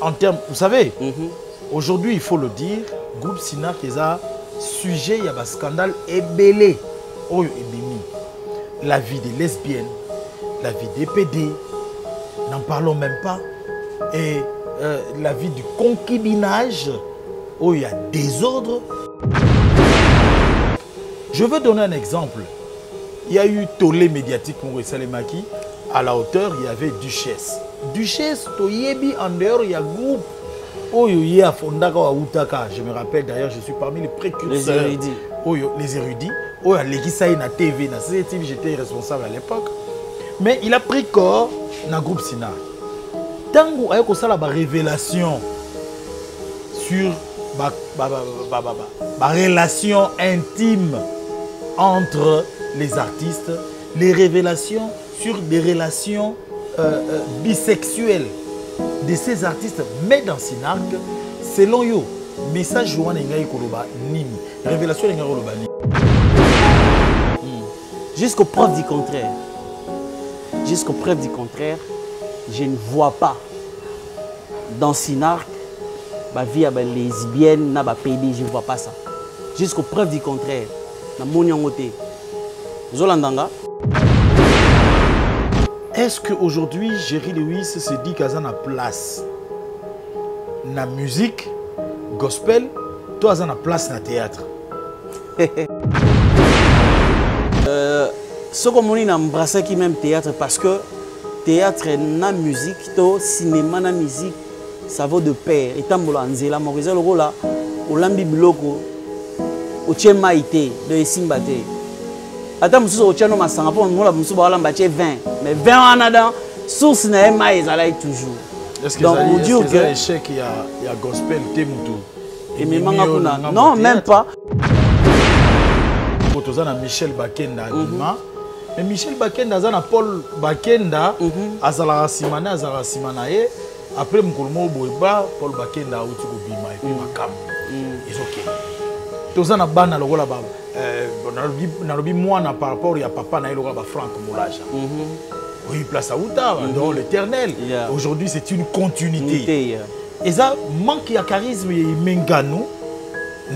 en termes, vous savez, aujourd'hui, il faut le dire, groupe Sinar qui a sujet, il y a un scandale ébélé. Oh, ébémi. La vie des lesbiennes, la vie des PD, n'en parlons même pas. Et la vie du concubinage, où il y a désordre. Je veux donner un exemple. Il y a eu tollé médiatique pour Salemaki. À la hauteur, il y avait Duchesse. Duchesse, Toyebi, en dehors, il y a groupe. Oh, il y a Fondaka ou Outaka. Je me rappelle d'ailleurs, je suis parmi les précurseurs. Les érudits. Oh, les érudits. Oh, il y a na TV, na CCTV, j'étais responsable à l'époque. Mais il a pris corps dans le groupe Sinar. Tant qu'il y a une révélation sur la relation intime entre les artistes, les révélations sur des relations bisexuelles de ces artistes, mais dans Sinark, selon yo, message Johan Nengai Koloba Nimi, révélation Nengai Koloba Nimi. Jusqu'aux preuves du contraire. Jusqu'aux preuves du contraire, je ne vois pas dans Sinark ma vie à lesbienne, na ba PD, je ne vois pas ça. Jusqu'aux preuves du contraire. Na monyangote. Zolandanga. Est-ce qu'aujourd'hui, Jerry Lewis se dit qu'il y a une place dans la musique, gospel, toi, il y a une place dans le théâtre? Ce que je embrasse qui même théâtre parce que théâtre na musique, to cinéma na musique, ça vaut de pair. Et tant que l'anzela, mon réseau le là, au lambi bloko, au tchema ité, de esimbate. Attends, monsieur au tchano masanga pour nous la monsieur ba lamba 20, mais 20 ans dedans, source na ema ezala toujours. Est-ce que ça y a échec, il y a gospel, temutu? Et mes mangas kuna, non même pas. Pour ça, Michel Bakenda mais Michel Bakenda, ça Paul Bakenda, Azala Simana, Azala Simanae. Après, Mkolmo Boiba, Paul Bakenda, Outiko Bima, et puis Makam. Ils ok. Tout ça, na bana le gola ba. Na lobi moi na par rapport à papa na loga ba Franck Moulaja. Oui, place à Outa, dans l'éternel. Aujourd'hui, c'est une continuité. Et ça manque de charisme et mengano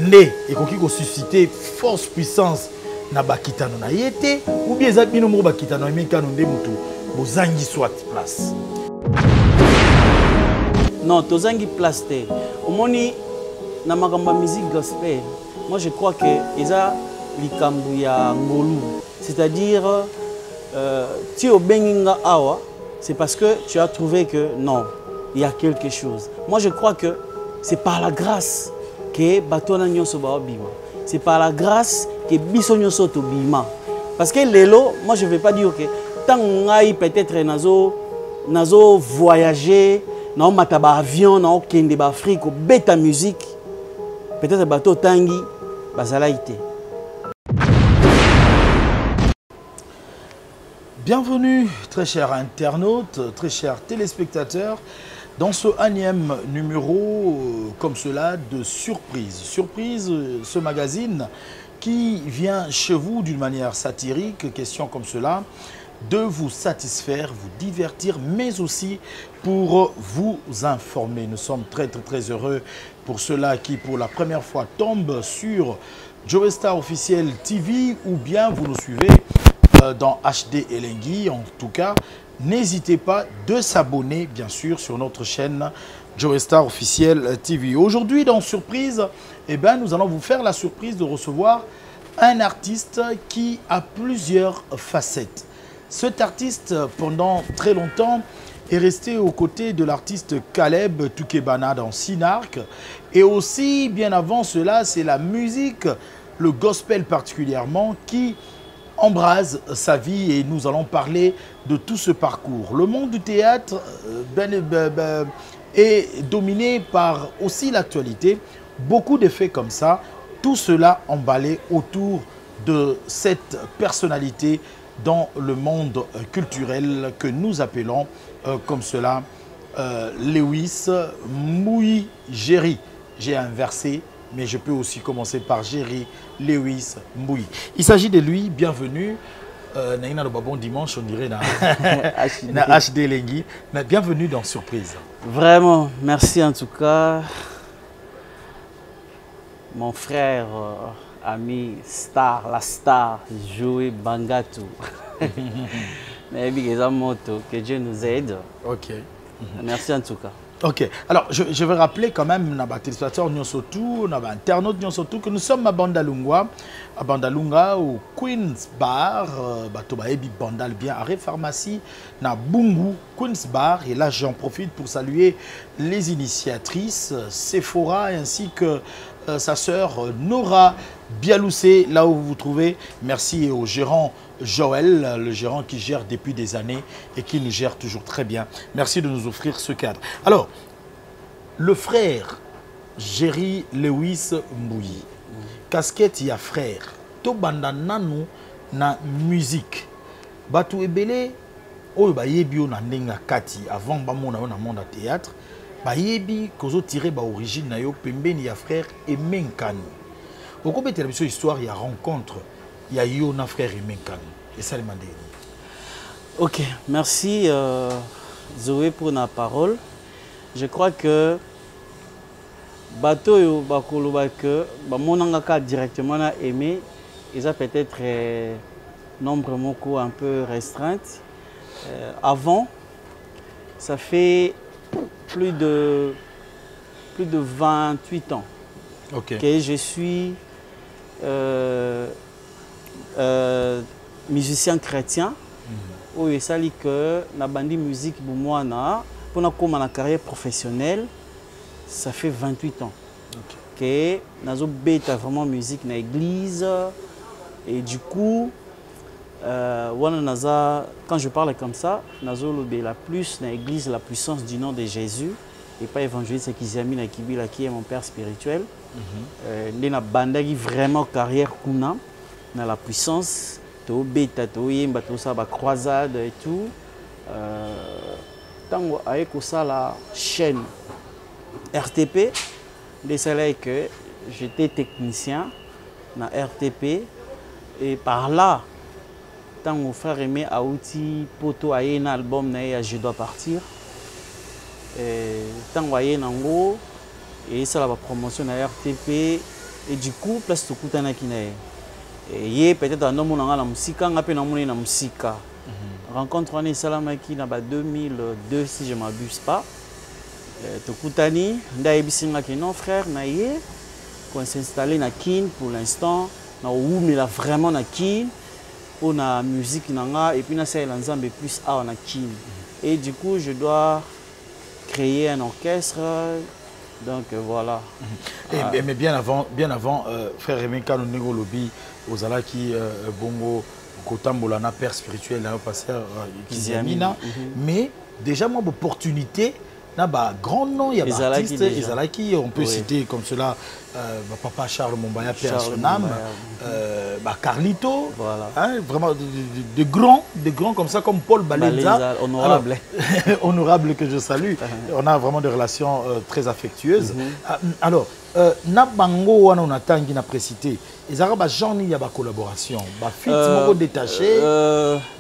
né et qu'on susciter force puissance na bakitano na yete ou bien ça bino mo bakitano mengano ndemutu bozangi soit place. Non, tozangi place te. Omoni na makamba musique gospel. Moi je crois que eza likambu ya ngolu. C'est-à-dire tu au benginga awa, c'est parce que tu as trouvé que non, il y a quelque chose. Moi je crois que c'est par la grâce que batona nyonso ba bima. C'est par la grâce que biso nyonso to bima. Parce que lelo, moi je vais pas dire que tant ngai peut-être nazo voyager na mataba avion na okende ba Afrique au beta musique peut-être bateau tangi bazala ité. Bienvenue très chers internautes, très chers téléspectateurs dans ce énième numéro comme cela de Surprise. Surprise, ce magazine qui vient chez vous d'une manière satirique, question comme cela, de vous satisfaire, vous divertir, mais aussi pour vous informer. Nous sommes très heureux pour ceux-là qui pour la première fois tombent sur Joe Star Officiel TV ou bien vous nous suivez dans HD Elengui. En tout cas, n'hésitez pas de s'abonner bien sûr sur notre chaîne Joe Star Officiel TV. Aujourd'hui dans Surprise, eh ben, nous allons vous faire la surprise de recevoir un artiste qui a plusieurs facettes. Cet artiste, pendant très longtemps, est resté aux côtés de l'artiste Caleb Toukebana dans Sinark. Et aussi, bien avant cela, c'est la musique, le gospel particulièrement, qui embrase sa vie et nous allons parler de tout ce parcours. Le monde du théâtre est dominé par aussi l'actualité. Beaucoup d'effets comme ça, tout cela emballé autour de cette personnalité dans le monde culturel que nous appelons comme cela Lewis Mouy Jerry. J'ai inversé, mais je peux aussi commencer par Jerry Lewis Mouy. Il s'agit de lui, bienvenue. na bon dimanche, on dirait na HD Lengi. Bienvenue dans Surprise. Vraiment, merci en tout cas. Mon frère, ami, star, la star, Joey Bangatou. Mais que Dieu nous aide. Ok. Merci en tout cas. Ok. Alors, je vais rappeler quand même, na téléspectateurs Nyosotou, na internautes Nyosotou, que nous sommes à Bandalunga, au Queen's Bar, Batoba Ebi Bandal bien, à Pharmacie, na Bungu, Queen's Bar. Et là, j'en profite pour saluer les initiatrices, Sephora, ainsi que sa sœur Nora Bialoussé, là où vous vous trouvez. Merci au gérant Joël, le gérant qui gère depuis des années et qui nous gère toujours très bien. Merci de nous offrir ce cadre. Alors, le frère Jerry Lewis Mbouyi, casquette ya frère, to banda nanu na musique. Batu ebele, oyo ba yebi na ndenga kati avant ba mona na monde théâtre, ba yebi kozo tirer ba origine na yo pembeni ya frère Emenkani. Au cours de télévision histoire, il y a rencontre. Il y a eu un frère Emenkani. Et ça, demandé. Ok, merci Zoé pour la parole. Je crois que bateau yo bakolo que monanga directement a aimé, ils ont peut-être nombre moko un peu restreinte. Avant, ça fait plus de 28 ans que je suis musicien chrétien. Oui, ça dit que la bandi musique pour ma carrière professionnelle, ça fait 28 ans que nazo beta vraiment musique na église. Et du coup quand je parle comme ça, nazo la plus na église la puissance du nom de Jésus et pas évangéliste Kizami na Kibila qui est mon père spirituel. Na bandagi vraiment carrière kuna na la puissance to beta to yemba to ça ba croisade et tout tango avec ça la chaîne RTP des salaires que j'étais technicien na RTP et par là tango frère aimé a outil poto a un album na je dois partir et tango a nango et ça la promotion na RTP et du coup place to kutana kinae et peut-être un homme na musika ngape na moni na musika rencontre en salamaki na ba 2002 si je m'abuse pas to kutani ndaye bisinga que non frère na ye qu'on s'installer na kin pour l'instant na oumela vraiment na kin pour la musique nanga et puis na ça l'ensemble plus à na kin et du coup je dois créer un orchestre. Donc voilà. Mais bien avant frère Emenkani Nego Lobi aux Alaki Bongo Kotambola na père spirituel na pasteur Kiziamina mais déjà moi opportunité na ba grand nom il y a artistes Ezalaki on peut citer comme cela papa Charles Mombaya père son âme Carlito voilà. Hein, vraiment de grands comme ça comme Paul Balenza honorable. Alors, honorable que je salue. On a vraiment des relations très affectueuses. Alors na bango wana on atangi na précité ezara ba genre ni ya ba collaboration ba fit moko détaché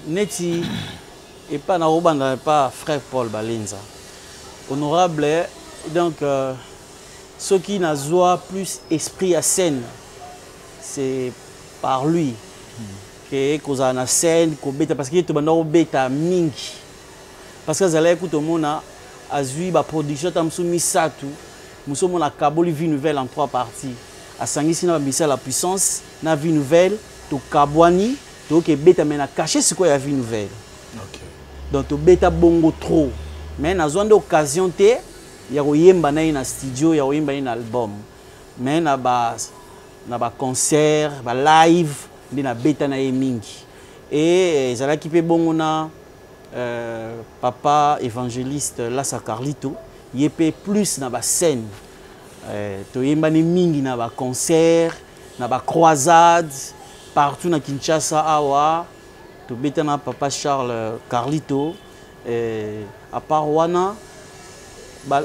neti et pas na robanda pas frère Paul Balenza honorable donc ce qui n'a plus esprit à scène c'est par lui que koza na scène ko beta parce que to banda beta mingi parce que zala écoute mona azui ba production tamsu misatu muso mona kaboli vie nouvelle en 3 parties a sangisi na bimisa la puissance na vie nouvelle to kabwani to ke beta mena caché ce quoi ya vie nouvelle. Donc to beta bongo trop mais na zone d'occasion te ya koyemba na ina studio ya koyemba ina album mais na ba concert ba live ndi na beta na mingi et ezalaki pe bongo na papa évangéliste Lassa Carlito yepé plus na ba scène to yemba ni mingi na ba concert na ba croisade partout na Kinshasa awa to beta na papa Charles Carlito à part wana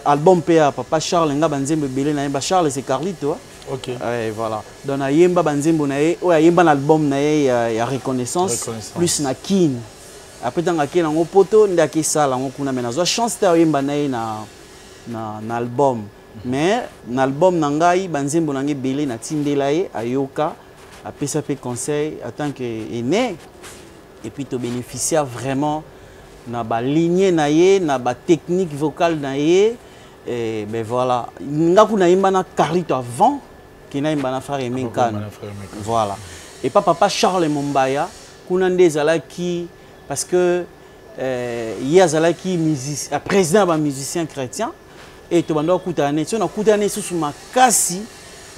album pa papa Charles nga banzembe belé na ba Charles c'est Carlito Ok. Voilà. Donc ayemba banzembo na ye, ayemba na album na ye ya reconnaissance plus na kin. Après tant que na ngopoto ndaki sala ngokuna mais nazo chance ta ayemba na ye na album. Mais na album na ngai banzembo na ngai belé na tindela ye ayoka apesa pe conseil en tant que aîné et puis to bénéficier vraiment na ba lignée na ye na ba technique vocale na ye et ben voilà ngaku na imba na Carlito avant qui na imba na frère Emenkano voilà et papa Charles Mombaya kuna ndezala qui parce que il y a zala qui musicien président ba musicien chrétien et to bando kutane so na kutane sous makasi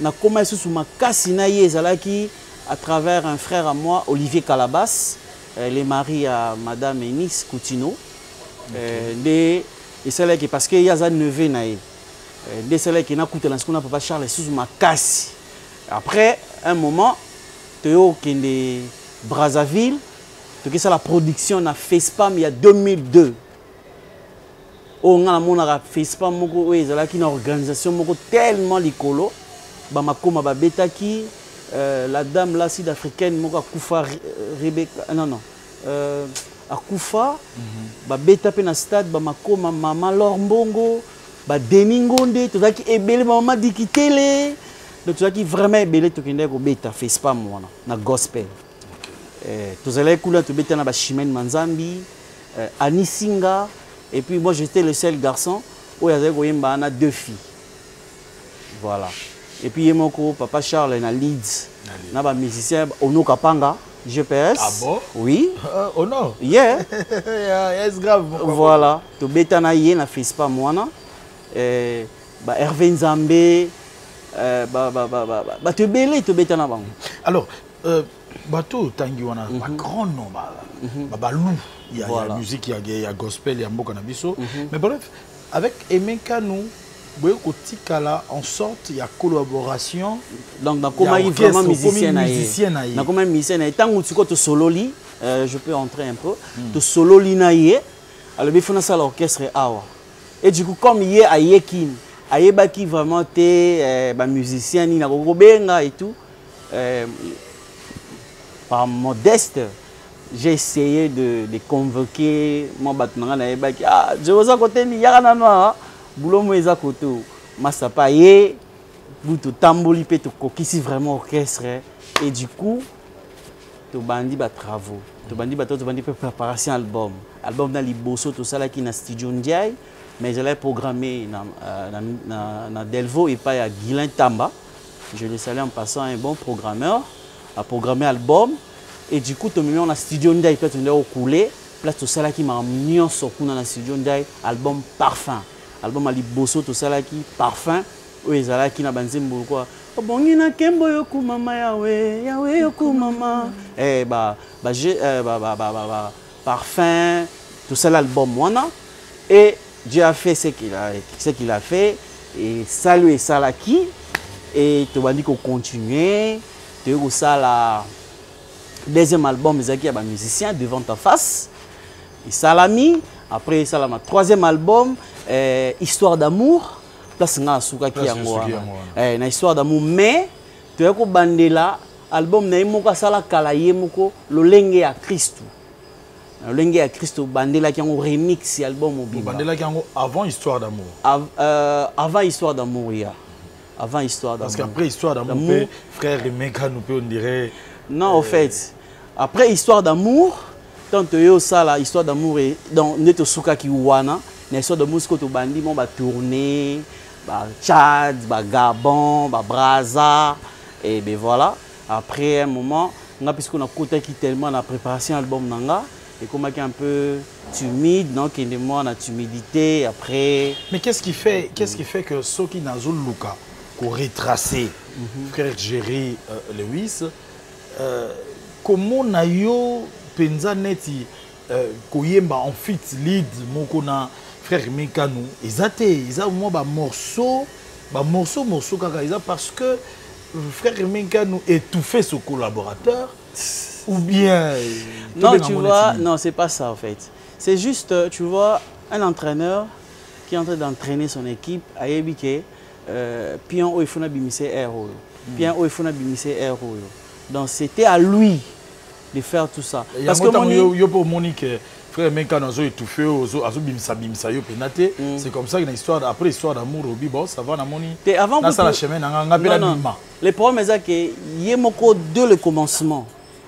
na koma sous makasi na ye zala qui à travers un frère à moi, Olivier Calabas, les maris à Madame Eunice Coutino. Et c'est là parce qu'il y a un neveu naïe. C'est là qu'il y a un papa Charles sous ma casse. Après un moment, Théo qui est de Brazzaville, tu sais la production na FESPAM il y a 2002. On a mon FESPAM moko ouais, c'est là qui une organisation moko tellement licolo. Bamakoma babetaki. La dame là sud-africaine moko akufa Rebecca non akufa ba beta pe na stade ba makoma mama Lorbongo ba Deningonde to zaki ebele mama dikitele donc to zaki vraiment ebele to kende ko beta FESPAM mona na gospel to zala kula to beta na ba Chimène Manzambi Anisinga et puis moi j'étais le seul garçon où il y avait koyemba na 2 filles voilà. Et puis, mon papa Charles na Leeds. Na ba musicien Ono Kapanga, GPS. Ah bon? Oui. Ono? Yeah. Yes, grave. Voilà. To beta na ye na FESPAM mwana. Ba Hervé Nzambe. Ba te belé to beta na bango. Alors, bateau tangi wana ba grand nom ba lou. Il y a la musique, il y a gospel, il y a mboka na biso. Mais bref, avec Emenkano en sorte il y a collaboration donc dans comment il vraiment musicien na comment musicien na tant que tu sololi je peux entrer un peu to sololi na ye alors il faut na ça l'orchestre awa et du coup comme il a yekin ayebaki vraiment te ba musicien ni na kobenga et tout par modeste j'ai essayé de convoquer mon battement na yebaki ah je vous a côté ni ya na boulot moïse koto masapa ye buto tamboli pe to kokisi vraiment orchestre et du coup to bandi ba travaux to bandi préparation album na liboso to sala ki na studio Ndiaye mais je l'ai programmé na Delvaux et pas à Guilain Tamba je le salue en passant un bon programmeur a programmé album et du coup to mis on a studio Ndiaye peut on couler place to sala ki ma nyonso kuna na studio Ndiaye album Parfum album ali bosso to sala ki Parfum o ezala ki na banzembo quoi bongi na kembo yoku mama yawe yoku mama Parfum tout ça l'album wana et Dieu a fait ce qu'il a fait et saluer sala ki et to bandi ko continuer to ça la deuxième album ezaki ya ba musicien devant ta face et salami après ça la ma troisième album Histoire d'amour place nga suka ki yango na Histoire d'amour mais to yako bandela album na yemoko sala kala yemoko lolenge ya Kristo lolenge ya Kristo bandela ki yango remix album obima bandela ki yango avant Histoire d'amour avant Histoire d'amour ya avant Histoire d'amour parce qu'après Histoire d'amour frère Emenkano on dirait non en fait après Histoire d'amour tant yo sala Histoire d'amour et donc neto suka ki wana na Histoire d'amour ce que to bandi mon ba tourner ba Tchad ba Gabon ba Brazza et ben voilà après un moment on a puisqu'on a côté qui tellement la préparation album nanga et comment qui un peu timide donc il demande la timidité après mais qu'est-ce qui fait que ceux qui n'azul luka ko retracer frère Jerry Lewis comment na yo penza neti koyemba en fit lead moko na frère Emenkano ils ont ba morceau kaka ils parce que frère Emenkano étouffé ce collaborateur ou bien non tu vois non c'est pas ça en fait c'est juste tu vois un entraîneur qui est en train d'entraîner son équipe à Yébike pion oyo ifuna bimise air oyo pion oyo ifuna bimise air oyo donc c'était à lui de faire tout ça parce que yo pour Monique frère Menka nazo étouffé azo bimisa yo penate c'est comme ça que l'histoire après histoire d'amour au bibo ça va na moni avant ça la chemin nga pela bima le problème est que yemoko de le commencement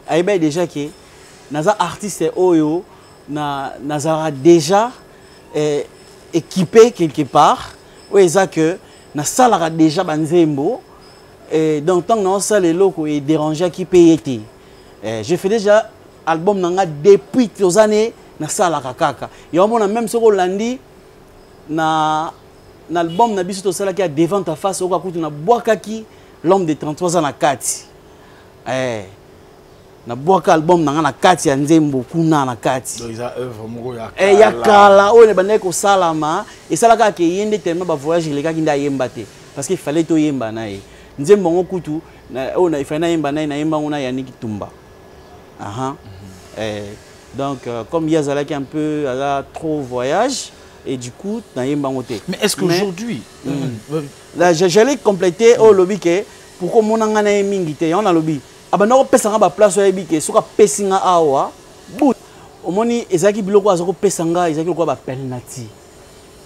ayeba déjà que naza artiste oyo nazara déjà équipé quelque part ou eza que na salara déjà banzembo et donc tant que ça les locaux et déranger qui payait j'ai fait déjà album nanga depuis les années na salara kaka et on a même ce qu'on landi na album na biso to sala qui a devant ta face au kakutu na boakaki l'homme de 33 ans na kati na boaka album nanga na kati ya nzembo kuna na kati donc ça œuvre moko ya kala o ne bande ko salama et sala ka ke yende tellement ba voyage le ka kinda yemba te parce qu'il fallait to yemba na ye nzembo ngo kutu na o na ifana yemba na yemba ngona ya Niki Tumba donc comme Yazala qui un peu trop voyage et du coup na yemba ngote mais est-ce qu'aujourd'hui là j'allais compléter au lobby que pourquoi mon nga na mingi te on a lobby abana ko pesa nga ba place oyebi ke soka pesinga awa but omoni ezaki biloko azoko pesa nga ezaki lokwa ba penalty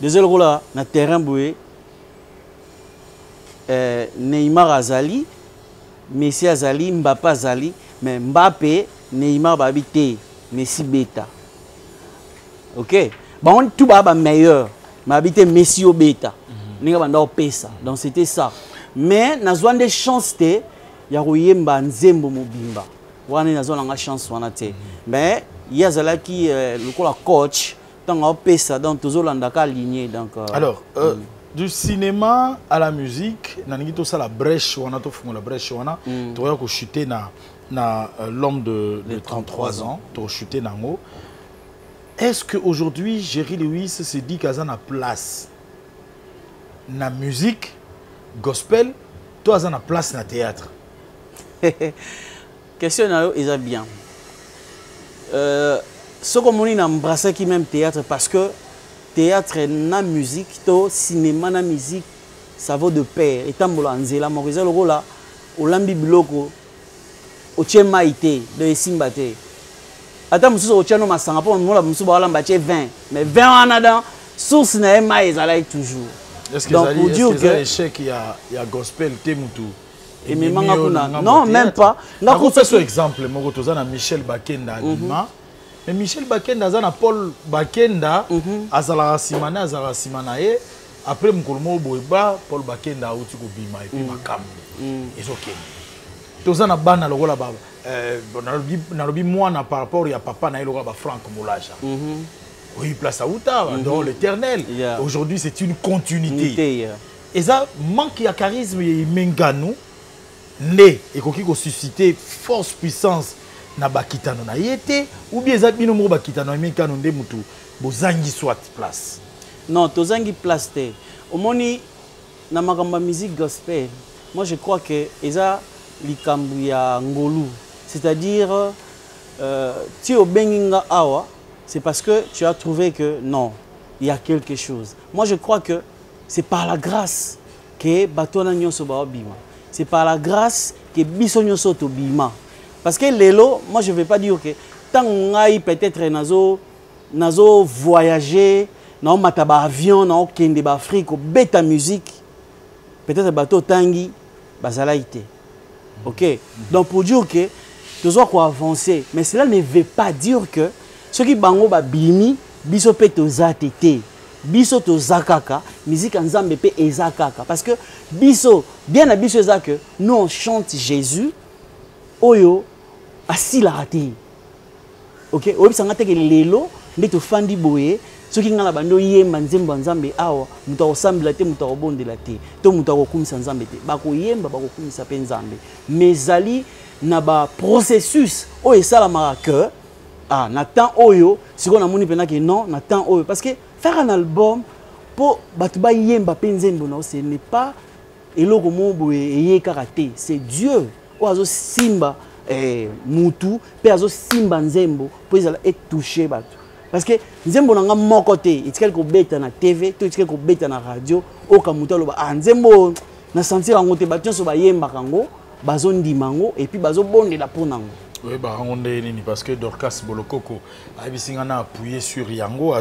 désolé kola na terrain boye Neymar azali Messi azali Mbappé azali mais Mbappé Neymar ba habité Messi beta OK ba on tout ba meilleur ma habité Messi au beta ninga banda o pesa donc c'était ça mais na zone des chances te ya koyemba nzembo mobimba wana nazo nga chance wana te mais yazala qui le coach tant on pesa donc tozolanda ka aligné donc alors du cinéma à la musique naningi to ça la brèche wana to fungo la brèche wana to ya ko chuter na l'homme de 33 ans to chuter nango est-ce que aujourd'hui Jerry Lewis se dit qu'azan a place na musique gospel to azan a place na théâtre question est bien ce qu'on on a embrassé qui même théâtre parce que théâtre na musique to cinéma na musique ça vaut de pair et tambola nzela mokeza loko la olambi biloko ochema ité de simbate ata mususu ochano masanga po mola mususu ba lamba che 20 mais 20 wana dans source na ma ezala toujours est-ce que ça dit que échec il y a gospel temutu et même non même pas nga ko fait exemple moko tozana Michel Bakenda alima mais Michel Bakenda azana Paul Bakenda azala simana ye après mukolomo boyeba Paul Bakenda auti ko bima et puis makambo ezoke tozana bana lokola baba nalobi mwana par rapport ya papa na eloka ba Franck Moulaja oui place à Outa dans l'éternel aujourd'hui c'est une continuité et ça manque ya charisme et mengano né et koki ko susciter force puissance na bakitano na yete ou bien za bino mo bakitano mengano nde mutu bozangi soit place non tozangi place te omoni na makamba musique gospel moi je crois que eza likambu ya ngolu c'est-à-dire tu au benginga awa c'est parce que tu as trouvé que non il y a quelque chose moi je crois que c'est par la grâce que batona nyonso ba bima c'est par la grâce que biso nyonso to bima parce que lelo moi je vais pas dire que tant ngai peut-être nazo voyager na mataba avion na okende ba Afrique beta musique peut-être bateau tangi bazalaité OK donc pour dire que tu dois quoi avancer mais cela ne veut pas dire que ceux qui bango ba bimi biso pe to zatete biso to zakaka musique nzambe pe ezakaka parce que biso bien na biso ezaka nous on chante Jésus oyo asila raté OK obi sanga te ke lelo ndeto fandi boye ceux qui ngala bando yemba nzembo nzambe awa muta osambela te muta obondela te to muta kokumisa nzambe te bako yemba bako kumisa pe nzambe mezali na ba processus o esala marque ah n'attend oyo si on a moni pena que non n'attend oyo parce que faire un album pour batuba yemba pe nzembo non ce n'est pas eloko mobo eye karaté c'est Dieu o azo simba mutu pe azo simba nzembo pour ezala et toucher batu parce que nzembo nanga mon côté etikali ko beta na TV to etikali ko beta na radio o kamuta loba ah nzembo na sentir ngo te bationso ba yemba kango bazo ndimango et puis bazo bondela ponango. Oui, bah, on est parce que Dorcas Bolokoko a appuyé sur Yango, a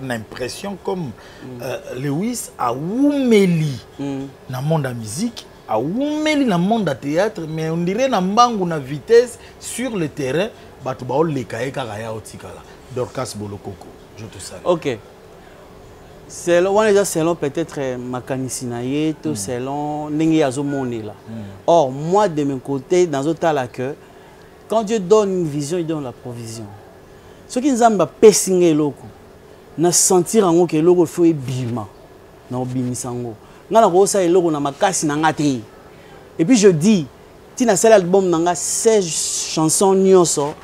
l'impression comme Lewis a oumeli dans le monde de la musique, a oumeli dans le monde du théâtre, mais on dirait dans la vitesse sur le terrain, Dorcas Bolokoko, je te salue. Ok. Selon peut-être Makanisinaye, tout selon Nengi Monela. Or, moi de mon côté, dans un tas là que quand Dieu donne une vision, il donne la provision. Ce qui nous a pessingué loko, na sentir en que loko faut bima, na obimisango. Ngana ko sa loko na makasi na ngate. Et puis je dis, ti na sel album nanga 16 chansons nyonso,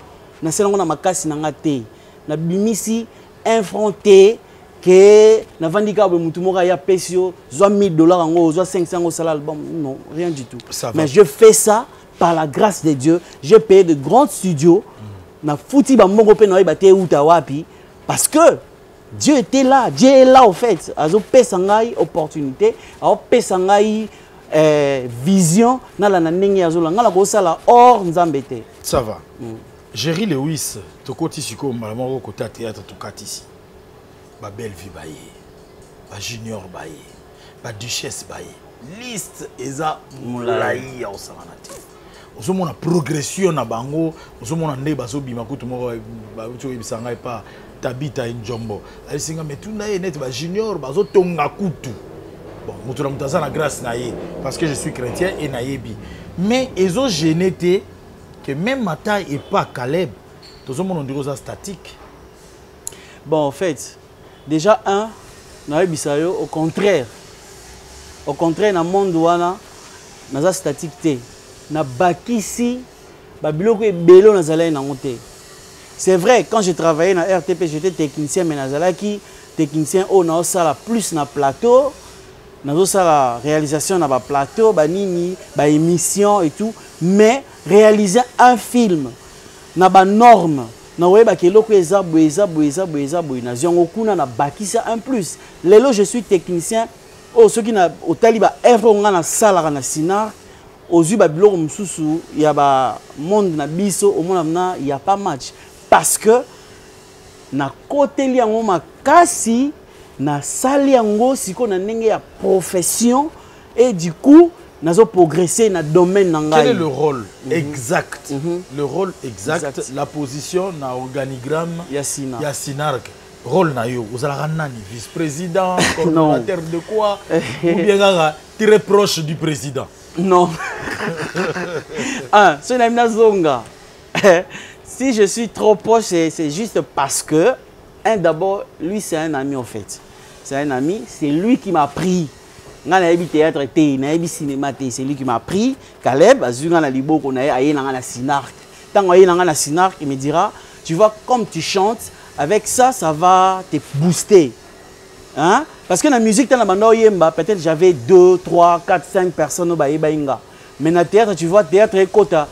na sel na makasi na ngate. Na bimisi infronté que na vandika be mutu moka ya pesio, zo $1000 ngo, zo 500 ngo sel album, non, rien du tout. Mais je fais ça par la grâce de Dieu. J'ai payé de grands studios. Na fouti ba mongo pe na ibate uta wapi parce que Dieu était là. Dieu est là au fait. Azo pesangai opportunité, azo pesangai vision na la ndenge azo la ngala ko sala or nzambete. Ça va. Jerry Lewis, to koti siko malamu ko ta théâtre to katisi. Ba belle vie baye. Ba junior baye. Ba duchesse baye. Liste eza moulaï au samanati. Nous sommes en progression na bango, nous sommes en débat sur bimakutu mo babuto bisanga pa tabita njombo. Ali singa metuna ye net ba junior bazo tonga kutu. Bon, mutu na mutaza na grâce na ye parce que je suis chrétien et na yebi. Mais ezo génété que même Mata et pas Caleb, tout le monde on dirait ça statique. Bon, en fait, déjà na yebisayo au contraire na monde wana na statique té. Na bakisi babiloko ebelo na zalai na ngote. C'est vrai, quand je travaillais na RTP, j'étais technicien, mais na zalaki technicien o na osala plus na plateau, na osala réalisation na ba plateau, ba nini, ba émission et tout, mais réaliser un film na ba norme, na weba keloko eza boeza na ziongo kuna na bakisi un plus. Lelo je suis technicien, ceux qui na otali ba œuvre nga na sala na Sinar. Aux yeux babiloko mususu il y a ba monde na biso au monde il y a pas match parce que na côté liango makasi na sali yango siko na ndenge ya profession et du coup nazo progresser na domaine nanga. Quel est le rôle exact? Le rôle exact, la position na organigramme Yasinark. Rôle na yo, vous allez nani vice-président, coordinateur de quoi ou bien très proche du président? Non. Si je suis trop proche, c'est juste parce que, d'abord, lui, c'est un ami en fait. C'est un ami, c'est lui qui m'a pris. Dans le théâtre, dans le cinéma, c'est lui qui m'a pris. Caleb, il me dira, tu vois, comme tu chantes, avec ça, ça va te booster. Hein? Parce que dans la musique, peut-être j'avais 2, 3, 4, 5 personnes. Mais dans le théâtre, tu vois, théâtre et kota,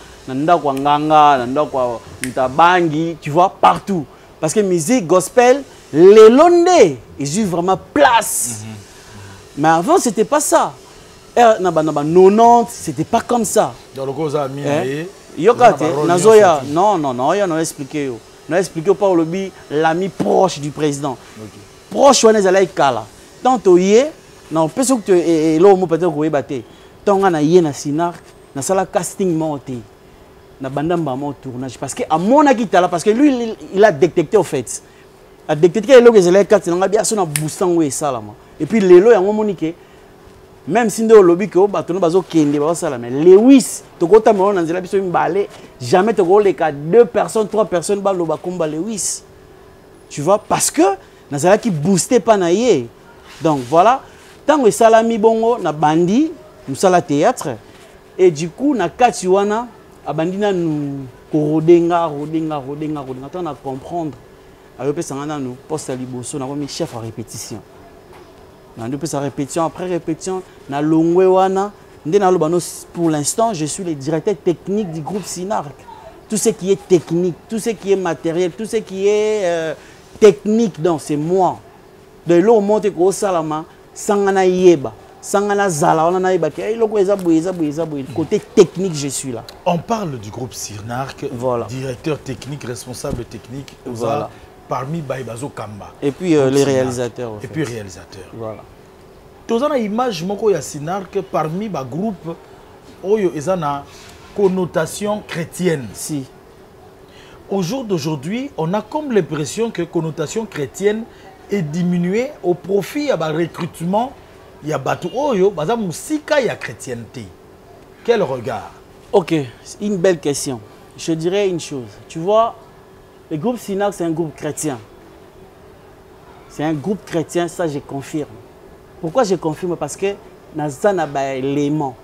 tu vois, partout. Parce que musique, gospel, les Londais, ils ont vraiment place. Mais avant, ce n'était pas ça. Dans 90, ce n'était pas comme ça. Dans le cause à non, il a expliqué. Il a expliqué par l'ami proche du président. Proche, on est allé kala. Tant que non, peut-être que l'homme peut-être que batté. Tant qu'on a yé na Sinark, na sala casting monté, na bandamba mon tournage parce que à mon avis parce que lui il a détecté au fait. A détecté les gens qui ont bien son boostant ou salama. Et puis les lois ont moniqué. Même si nous lobby que batono bazo kende ba sala mais Lewis to kota mo na nzela biso mbale jamais to go les cas 2 personnes 3 personnes ba loba komba Lewis. Tu vois parce que nazala qui boostait pas naie. Donc voilà, tant que salami bongo na bandi, nous sala théâtre et du coup na katiwana abandina nous rodenga tant na comprendre. Alors peut sangana nous poste liboso na comme chef en répétition. Na depuis sa répétition après répétition na longwe wana ndena lobano pour l'instant je suis le directeur technique du groupe Sinark. Tout ce qui est technique, tout ce qui est matériel, tout ce qui est technique, donc c'est moi. De l'eau monte au salama, sangana yeba, sangana zala, on a yeba, côté technique, je suis là. On parle du groupe Sinark, voilà. Directeur technique, responsable technique, voilà. Parmi Baïbazo Kamba. Et puis les réalisateurs. Et puis réalisateurs. Voilà. Tous les images moko ya Sinark parmi les groupes, oyo ezana connotation chrétienne. Si. Au jour d'aujourd'hui, on a comme l'impression que connotation chrétienne est diminuée au profit de recrutement. Il y a Batou Oyo, baza musika ya chrétienté. Quel regard? Ok, une belle question. Je dirais une chose. Tu vois, le groupe Sinark, c'est un groupe chrétien. C'est un groupe chrétien, ça je confirme. Pourquoi je confirme? Parce que nazana ba élément.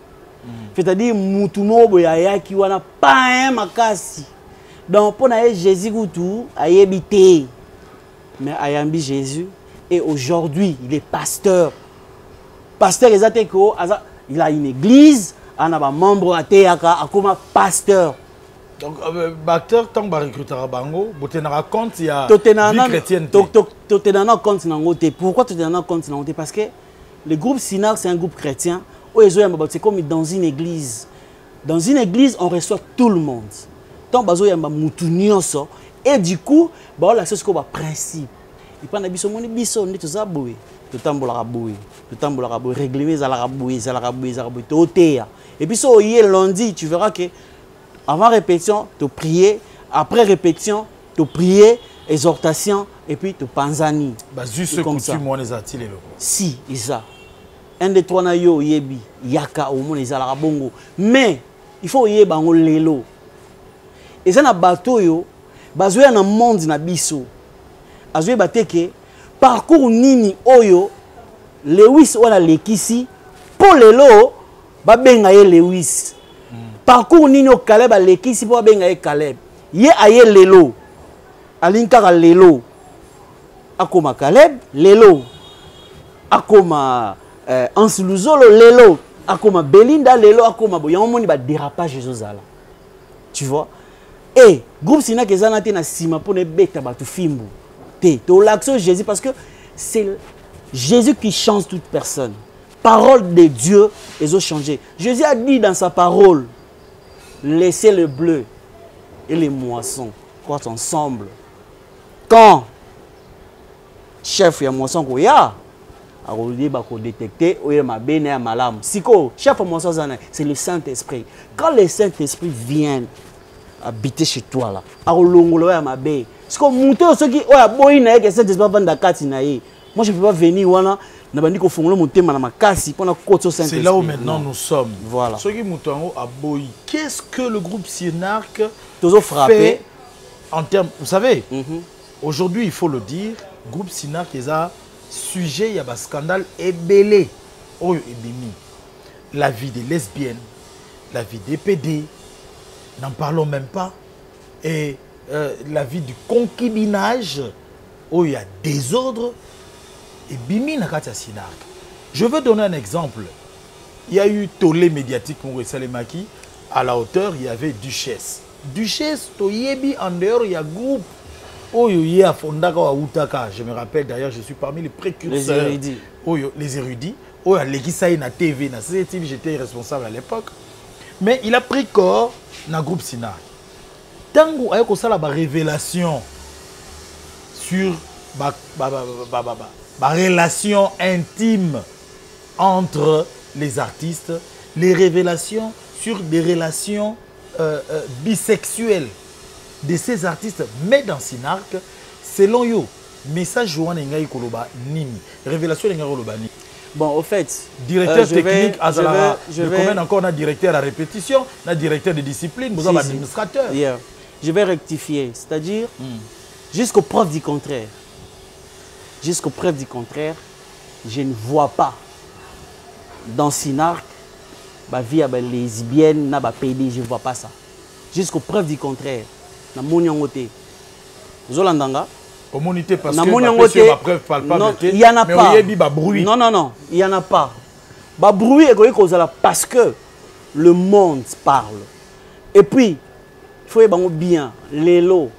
C'est-à-dire mutumo boyaya ki wana pas un makasi. Donc pour naé Jésus goutou ayebité. Mais ayambi Jésus et aujourd'hui, il est pasteur. Pasteur il a une église, il a un membre comme pasteur. Donc, acteur, tant que recruteur bango, vous tenez compte il y a vie chrétienne. Pourquoi tu tenez compte? Parce que le groupe Sinark, c'est un groupe chrétien. C'est comme dans une église. Dans une église, on reçoit tout le monde. Et du coup, c'est ce qu'on va principe. Et puis, on a et puis, lundi, tu verras que avant répétition, tu prier. Après répétition, tu prier, exhortation, et puis tu panzani. Juste comme ça. Si, ça. Un des trois na yo yebi, yaka au monde ezala bongo. Mais il faut yeba ngo lelo. Et ça na bateau yo, bazoya na monde na biso. Azoye bateke parcours nini oyo Lewis wana lekisi pour lelo ba benga ye Lewis. Parcours nini o Caleb a lekisi pour benga ye Caleb. Ye aye lelo. Alinka lelo. Akoma Caleb, lelo. Akoma Ansuluzolo lelo. Akoma Belinda lelo. Akoma bo. Y'a moni ba dérapage Josala. Tu vois? Et groupe Sinark ezana te na sima pour ne beta ba tu fimbu. Te to l'action Jésus parce que c'est Jésus qui change toute personne. Parole de Dieu, ils ont changé. Jésus a dit dans sa parole, laissez le bleu et les moissons croissent ensemble. Quand chef ya moisson ko ya, a détecter ou ma bene à malam. Siko, chef moisson c'est le Saint-Esprit. Quand le Saint-Esprit vient habiter chez toi là, a longolo ya mabe. C'est comme monter ceux qui oya boy na que Saint-Esprit va vendre kati na ye. Moi, je ne peux pas venir. C'est là où maintenant nous sommes. Voilà. Qu'est-ce que le groupe Sinark fait en termes... Vous savez, aujourd'hui, il faut le dire, le groupe Sinark est un sujet, il y a un scandale ébélé. La vie des lesbiennes, la vie des PD, n'en parlons même pas. Et la vie du concubinage, où il y a désordre. Et Bimi Nakata Sinark. Je veux donner un exemple. Il y a eu tollé médiatique Salemaki. À la hauteur, il y avait Duchesse. Duchesse, Toyebi, en dehors, il y a groupe. Oyoye à Fondaka ou à Outaka. Je me rappelle d'ailleurs, je suis parmi les précurseurs. Les érudits. Les érudits. Oyo Legisaï na TV, na CCTV, j'étais responsable à l'époque. Mais il a pris corps dans le groupe Sinark. Tango a eu la révélation sur la relation intime entre les artistes, les révélations sur des relations bisexuelles de ces artistes, mais dans Sinark, selon yo, message Joan Engaï Koloba Nini, révélation Engaï Koloba Nini. Bon, au fait, directeur technique, je vais encore un directeur à répétition, un directeur de discipline, vous avez un administrateur. Yeah. Je vais rectifier, c'est-à-dire jusqu'aux preuves du contraire. Jusqu'aux preuves du contraire, je ne vois pas dans Sinark, ma vie à lesbienne, na PD, je ne vois pas ça. Jusqu'aux preuves du contraire, na monyangote. Zolandanga. Communauté parce que ma preuve palpable. Il n'y en a pas. Bruit. Non, non, non, il n'y en a pas. Bah bruit parce que le monde parle. Et puis, il faut bien, Lélo,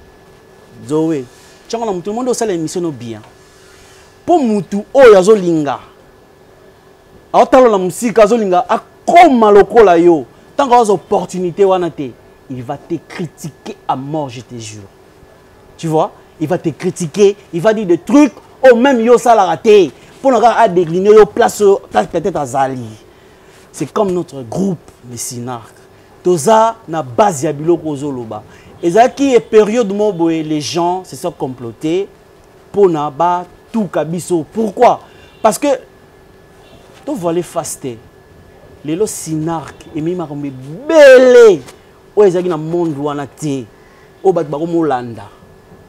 Zoé. tout le monde a l'émission bien. Pour mutu oyo azolinga. Aotalo la musique azolinga akoma lokola yo. Tant que opportunité wana te, il va te critiquer à mort, je te jure. Tu vois? Il va te critiquer, il va dire des trucs oh même yo ça la raté. Pour nous à décliner yo place peut-être à Zali. C'est comme notre groupe les Sinark. Toza na base ya biloko zoloba. Et ça qui est période où les gens se sont complotés pour na ba tout kabiso. Pourquoi? Parce que tu vois les fastés. Les lots Sinark et même comme belé. O ezaki na monde wana te. O bat ba comme Hollanda.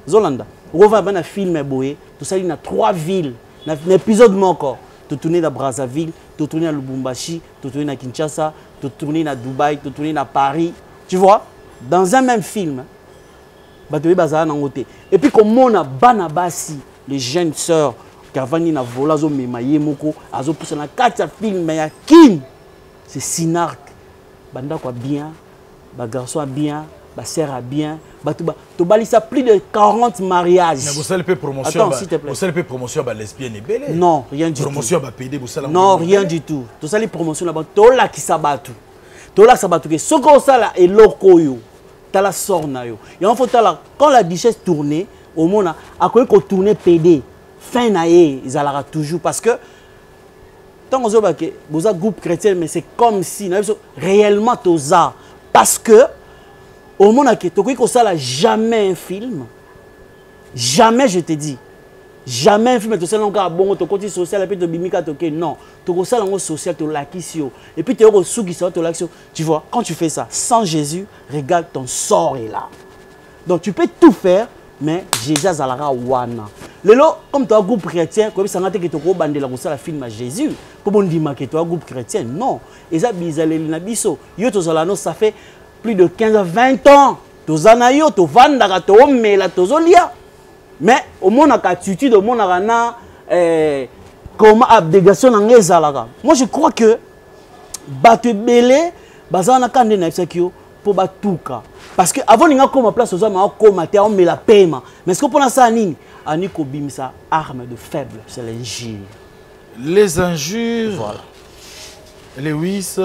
Zolanda. On va ben un film boé. Tout ça il y a 3 villes. Dans un épisode encore. Tu tourner à Brazzaville, tu tourner à Lubumbashi, tu tourner à Kinshasa, tu tourner à Dubaï, tu tourner à Paris. Tu vois? Dans un même film. Et puis comme on a Banabasi, les jeunes sœurs qui avaient na vola zo memaye moko, azo pousse na 4 films mais ya Kim. C'est Sinark. Banda quoi bien, ba garçon bien, ba sœur a bien, ba to balisa plus de 40 mariages. Mais vous savez peu promotion. Attends, s'il te plaît. Vous savez peu promotion ba lesbienne et belle. Non, rien du promotion tout. ba PD vous savez. Non, rien du tout. Tout ça les promotions là-bas, to la ki sabatu. To la sabatu que soko ça là et lokoyo. Ta la sorna yo. Et en fait quand la duchesse tournait au monde a ko tourner PD. Fin na ye, ils allaient toujours parce que tant que vous avez un groupe chrétien, mais c'est comme si réellement toza parce que au monde qui ça jamais un film, jamais je te dis, jamais un film tu sais encore bon tu côté social et puis tu bimika toké non, tu ça langue social tu lakisio et puis tu es au sous qui sort tu lakisio, tu vois quand tu fais ça sans Jésus, regarde ton sort est là. Donc tu peux tout faire mais Jésus azalara wana. Lelo comme tu as un groupe chrétien, comme ça ngate que tu ko bandela ko sala film à Jésus, pour bon dire que tu as un groupe chrétien, non. Eza bizaleli na biso. Yo to zalano ça fait plus de 15 à 20 ans. To zana yo to vandaka to mela to zolia. Mais au monde a attitude au monde a na comment abnégation na ngezalaka. Moi je crois que batu belé bazana kande na sekio pour batuka. Parce que avant ninga koma place aux hommes koma te on met la paiement. Mais est-ce que pour ça nini Aniko bimisa arme de faible, c'est l'injure. Les injures. Voilà. Lewis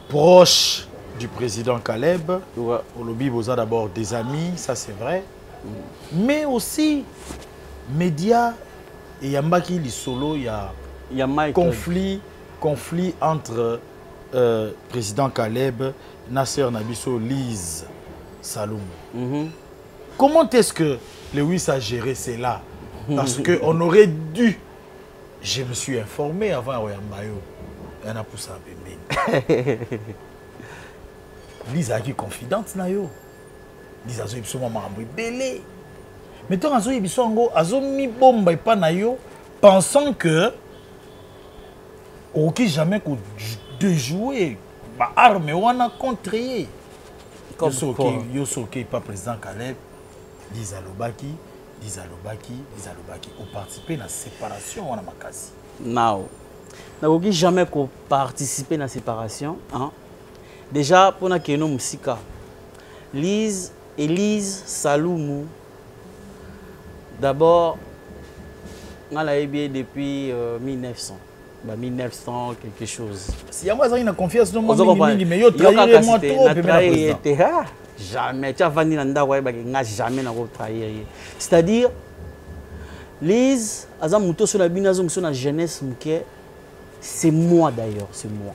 proche du président Caleb. Ouais. Au lobby Boza d'abord des amis, ça c'est vrai. Mais aussi médias et Yambaki Lisolo, il y a conflit entre président Caleb, Nasser Nabiso, Lise Saloum. Comment est-ce que Lewis a géré cela? Parce qu'on aurait dû. Je me suis informé avant Oyambayo. Il y en a pour ça. Lise a été confidente. Lise a été belé. Mais tant que Lise a mis bombe pensant que aucun jamais de jouer arme contre eux. Yosoke pas président Caleb, Lise Alobaki, ont participé à la séparation ou à la makasi. Non. N'a jamais participé à la séparation. Hein? Déjà, pour nous qui sommes musika, Lise Saloumou, d'abord, on a bien depuis 1900. 1900 quelque chose. Si moi j'ai une confiance dans moi mais yo trahir moi trop jamais tu as vendu dans nda n'a jamais na trahir. C'est-à-dire Lise azam muto sur la binazo sur la jeunesse mke c'est moi d'ailleurs, c'est moi.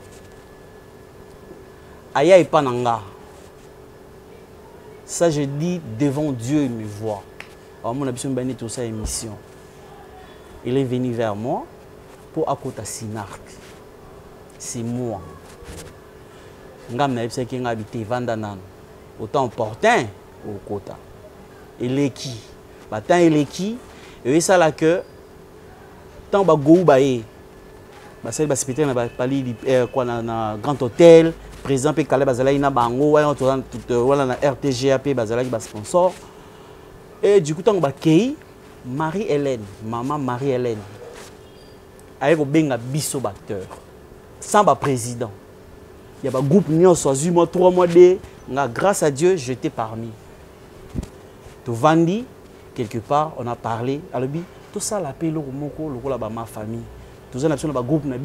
Aya et pananga. Ça je dis devant Dieu il me voit. Alors mon ambition bani tout ça émission. Il est venu vers moi. Pour akota Sinark. C'est moi. Ngam na yebisa ki ngabité vanda nan. Autant opportun au kota. Eleki. Batan eleki et ça là que tant ba go ba e. Ba sel ba spectacle na pali quoi na grand hôtel, président pe Caleb bazala na bango wala na RTGAP bazala ki ba sponsor. Et du coup tant ba kei Marie-Hélène, maman Marie-Hélène. Avec un biso batteur sans le président. Il y a un groupe qui a moi 3 mois de grâce à Dieu, j'étais parmi. Tu vendis, quelque part, on a parlé. Alors, tout ça, la paix, ma famille. Tout ça, on a un groupe, mais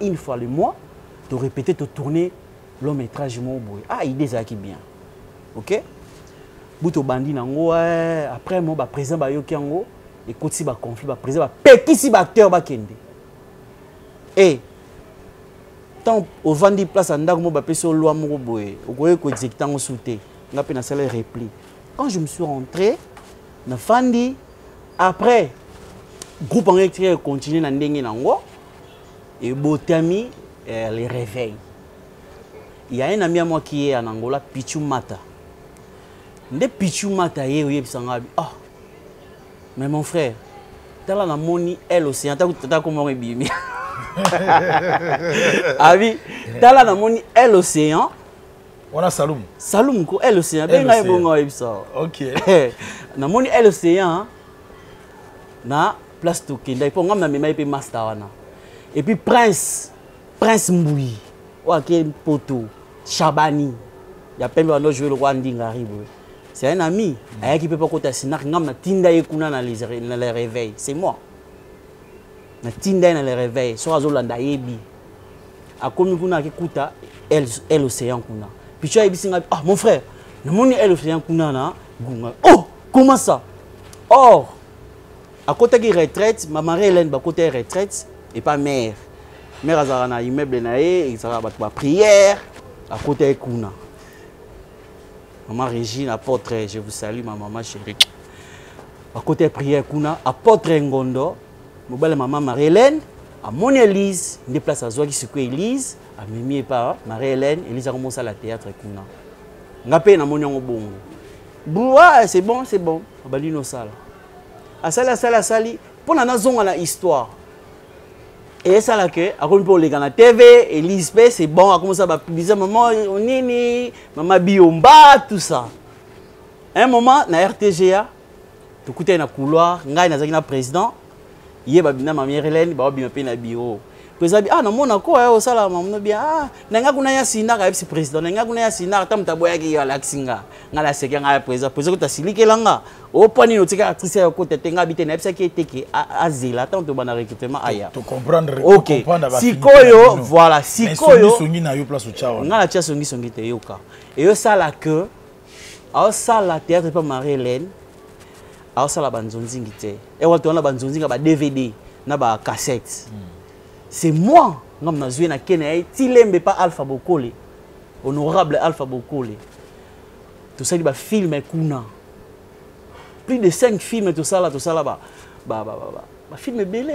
une fois le mois, de répéter, de tourner long métrage. Ah, idée, ça qui bien. Ok? Bouto bandi nango, après, moi, président, et quand il y a un conflit, le président va péter acteur. Et, tant au vendu place en dag, moi, je suis loi, je suis exécutant sauté. Je suis repli. Quand je me suis rentré, na fandi après groupe en électrique continue na ndenge nango et botami les réveils. Il y a un ami à moi qui est en Angola, Pichu Mata. Nde Pichu Mata yé sangabi. Ah, mais mon frère, t'as la moni elle océan, t'as comment bimi. Ah oui, t'as la moni elle océan. On a Saloum. Saloum ko elle océan. Ben ngai bongo ibsa. OK. Na moni elle océan na place to kenda ipo ngam na mema ipe master wana. Et puis Prince Mboui. Wa ke poto Chabani. Ya pembe wana jouer le roi ndinga ribo. C'est un ami. Aya qui peut pas kota sinak ngam na tinda yekuna na les réveils. C'est moi. Na tinda na les réveils. So azolanda yebi. Akomi kuna akikuta elle océan kuna. Puis tu as dit, ah mon frère, oh, comment ça? Or, à côté de la retraite, ma mère Hélène, à côté de la retraite, et pas mère. Mère a un immeuble, et ça va être prière, à côté de Kuna. Maman Régine, apôtre, je vous salue, ma maman chérie. À côté de prière, Kuna, apôtre Ngondo, ma maman Marie-Hélène, à mon Élise, une place à Zoa qui se coupe Élise. A mimi pas Marie-Hélène, Elisa commence à la théâtre kuna. Ngapé na moniongo bongo. Boua, c'est bon. Balino sala. Asali. Pour la nazonga la histoire. Et ça là que a comme pour les gars na TV, Elise P, c'est bon, a commencé à publier maman nini, maman Biomba, tout ça. Un moment na RTGA, tout côté na couloir, ngai na zaki na président, yé babina Marie-Hélène, ba bima pe na bio. Ah, non, mon accord, au salam, on bien. Ah, n'a pas de sinar avec le président, n'a pas de sinar, tant de boya qui a l'axinga. N'a la séquence à président, président que tu as siliqué langa. Au point de noter actrice à côté, tu as habité n'importe qui était à Zéla, tant de bon recrutement ailleurs. Tu comprendre, ok. Si Koyo, voilà, si Koyo. On a la tia songi te yoka. Et au sala que, au sala théâtre pas Marie-Hélène, au sala banzonzingi te. Et on a banzonzinga ba DVD, na ba cassette. C'est moi, qui n'ai pas Alpha Bokole, honorable Alpha Bokole. Tout ça, il y a film kuna. Plus de 5 films, tout ça là, film belé.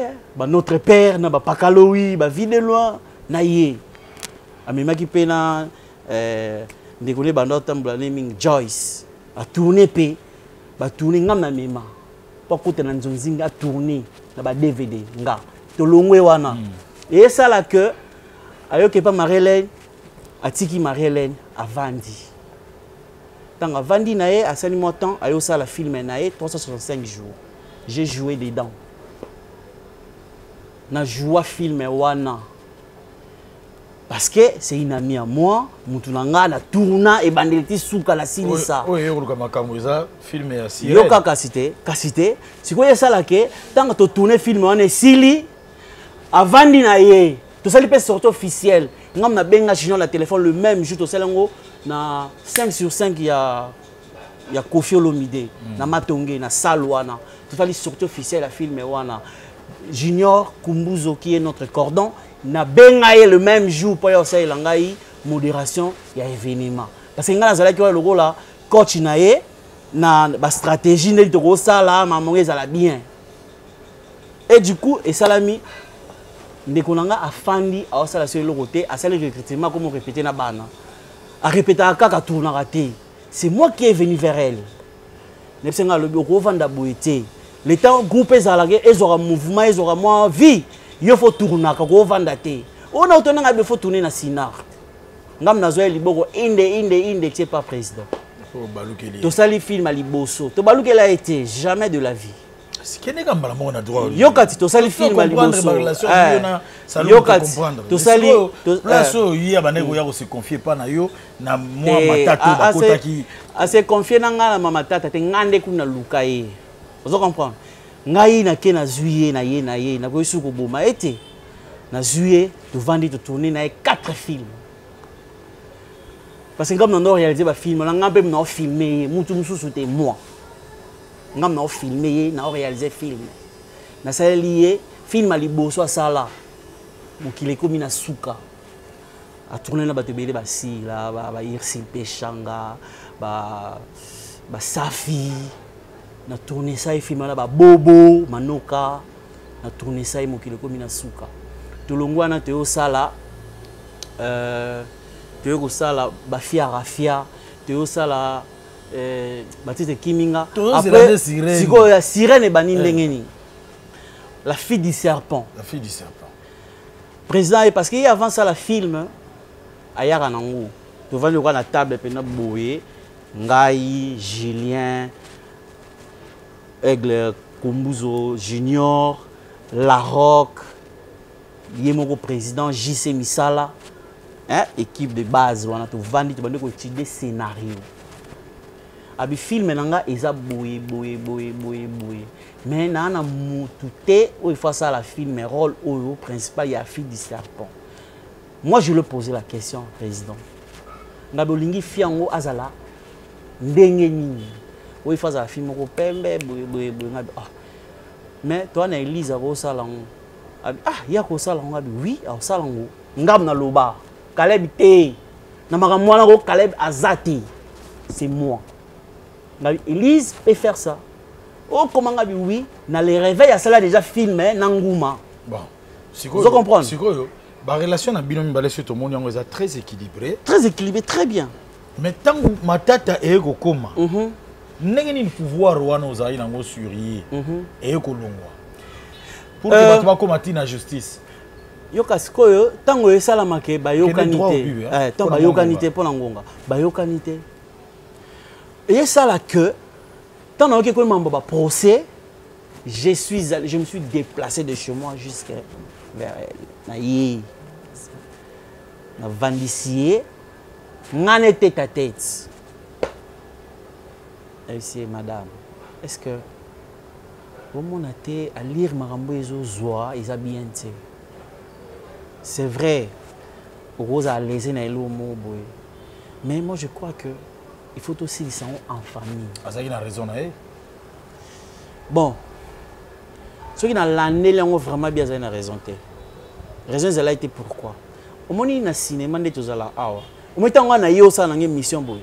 Notre père, Pakaloui, Vie loin, naïe. Amima qui pena, décoller naming Joyce, a tourné pe, tourné ngam mema. Pas côté na nzonzinga a tourné, na DVD nga. To longwe wana. Et ça là que, ayoke pas Marie-Hélène, atiki Marie-Hélène a Vandi. Tant à Vandi nae, à 5 mois de temps, ayo ça la film nae 365 jours. J'ai joué dedans. Na joué film wana. Parce que c'est une amie à moi, Moutunanga na tourna et bandeliti souka la sinisa. Oui, film est assis. Yoka kasite. Si quoi ça là que, tant que tu tournes film on est sili. Avant de tout ça, il peut sortir officiel. Nous avons sur le téléphone le même jour. Tout ça, na 5 sur 5, il y a Kofi Olomide, na Matongé, na Salwana. Tout ça, il sortir officiel à film. Junior Kumbuzo, qui est notre cordon, na bengaye le même jour pour y avoir modération, il y a événement. Parce que nous avons le rôle coach nae, na stratégie, na ça là, maman ça bien. Et du coup, et salami. Ndekonanga a fandi a osala sur le côté a sala recrutement comme on répétait na bana a répéter à kaka tourna raté. C'est moi qui est venu vers elle. Nepsenga le bureau vanda boité. Le temps groupe ezalage ezora mouvement ezora moi vie. Il faut tourner kako vanda té. On a autonanga be faut tourner na sinar. Ngam na zoe liboko inde c'est pas président. To sali film à liboso. To baluke l'a été jamais de la vie. C'est qu'il y a un droit. Yokati, tu as le film à l'immotion. Yokati, tu as le place où il y a des se confier pas na yo na moi matata bakota qui a se confier na ngana mama tata te ngande kuna luka ye. Vous comprenez? Ngai na ke na juillet na ye na ko isuko boma ete na juillet tu vandi tu tourner na 4 films. Parce que comme on a réalisé ba film, on a même filmé, mutu mususu te moi. On a filmé, on a réalisé film. Na ça lié film ali boso sala. Mo kile komi na suka. A tourner na bato belé ba si la ba Irsil Peshanga, ba Safi. Na tourner ça et film là ba Bobo, Manoka. Na tourner ça et mo kile komi na suka. Tolongwa na te o sala tu veux ça la bafia rafia tu veux ça la Baptiste Kiminga après siko ya sirène bani ndengeni la fille du serpent président et parce qu'il avant ça la film ayaka nango tu vas le voir na table pena boye ngai Julien Aigle Kumbuzo Junior La Rock yemoko président JC Misala. Hein? Équipe de base, on a tout vendu, tu vas étudier scénario. Abi film nanga eza boye. Mais na moutouté où il faut ça la film rôle au principal il y a fille du serpent. Moi je lui posais la question président. Ngabolingi fiango azala ndenge nini. Où il faut ça la film ko pembe boye ngabi ah. Mais toi na Elise ko sala ngo. Abi ah ya ko sala ngo abi oui, au sala ngo. Ngam na loba. Caleb T. Caleb Azati. C'est moi. Elise peut faire ça. Oh, comment oui, dans les réveils, il y a déjà filmé Nangouma. Bon, vous comprenez? La relation avec Binomi Balé tout le monde est très équilibrée. Très équilibré, très bien. Mais tant que ma tata est au coma, nous avons un pouvoir sur et pour que tu combattre la justice. Yokas koyo tango esala ke bayokanité tant bayokanité pour ngonga bayokanité et ça là que tant que ko mambo ba procès je me suis déplacé de chez moi jusqu'à vers elle na vandicier ngane tête à tête et c'est madame est-ce que au mon até à lire marambo ezo zoa ils bien té. C'est vrai, Rose a laissé mais moi je crois que il faut aussi les sangs en famille. Azaki a raison, bon, ceux qui n'ont l'année vraiment bien a raison. Raison elle a été pourquoi? Au moment où cinéma de tous là, au moment où on a eu ça dans une mission boy.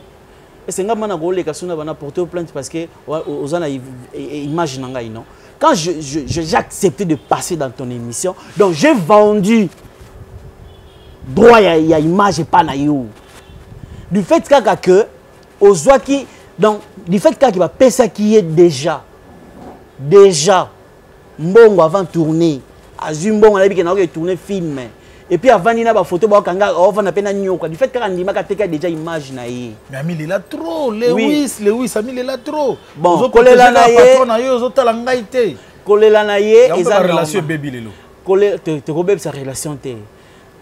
Et c'est nga mana golé kasuna bana porter plainte parce que aux ana image nanga non. Quand j'ai accepté de passer dans ton émission, donc j'ai vendu droit il y a image et pas na yo du fait que ozwaki donc du fait qu'il va payer ça qui est déjà mbongo avant tourner azumbongo na biki na ko tourner film et puis avant nina ba photo ba kanga on va pena nyoka du fait que ndima ka teka déjà image na ye mais ami il est là trop Lewis ami il est là trop bon kolela na ye patron na yo zotala ngai te kolela na ye eza relation baby lelo kolela te ko sa relation te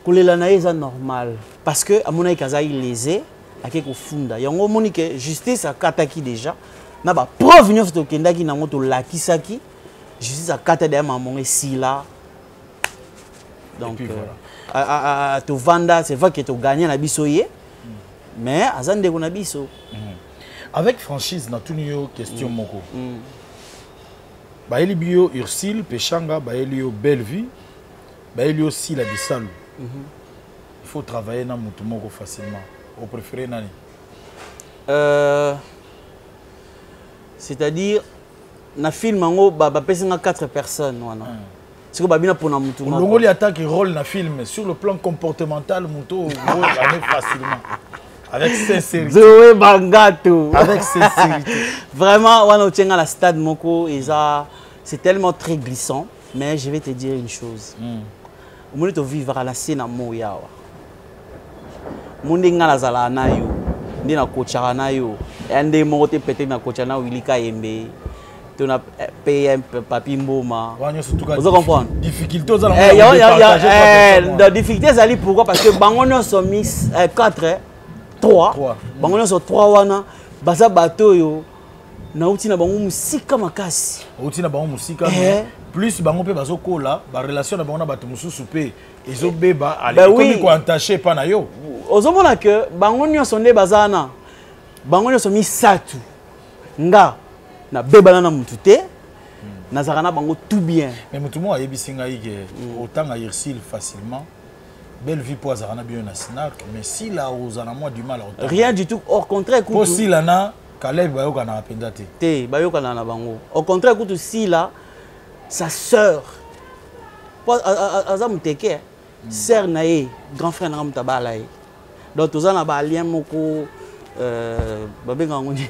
kolela na ye eza normal parce que amona ikazai lésé akeko funda yango monique justice akataki déjà na ba preuve nyonso tokendaki nango to lakisaki justice akata de maman sila donc à to vanda c'est vrai que tu gagner na biso ye mais azande ko na biso avec franchise na tout yo question moko ba elibio Ursil Peshanga ba elio Bellevue ba elio Sila Bissalu. Il faut travailler dans Moutoumoko facilement. Vous préférez nani? C'est-à-dire, dans le film, il y a 4 personnes. C'est que bien pour Moutoumoko. Le Congolais attaque un rôle dans le film. Sur le plan comportemental, Mouto facilement. Avec sincérité. Zoé Bangato. Avec sincérité. Vraiment, on tient à la stade Moko. C'est tellement très glissant. Mais je vais te dire une chose. Au moment où vivre à la scène à Moyawa, monde nga lazala na yo, ndi na coachara na yo, ande mo te pété na coachana Wilika Yembe. tu as payé papi mboma. Vous comprenez? Difficulté, la difficulté, c'est pourquoi? Parce que Bangono sont mis 4, 3. Bangono sont 3 wana. Basa bateau yo. Na uti na bango musika makasi. Uti na bango musika. Plus bango pe bazo kola, ba relation na bango na bato mususu pe. Ezo beba ale komi ko entaché pa na yo. Ozomona que bango nyonso nde bazana. Bango nyonso mis satu. Nga na beba na mutu te. Nazarana bango tout bien. Mais mutu mo ayebisi ngai ke autant à Irsil facilement. Belle vie pour Azarana bien na Snark, mais si là ozana moi du mal à autant. Rien du tout, au contraire pour si là na Caleb bayoka na penda te. Te bayoka na bango. Au contraire écoute si là sa sœur Azam teke sœur nae grand frère na mutabala e. Donc tozana ba lien moko babenga ngondi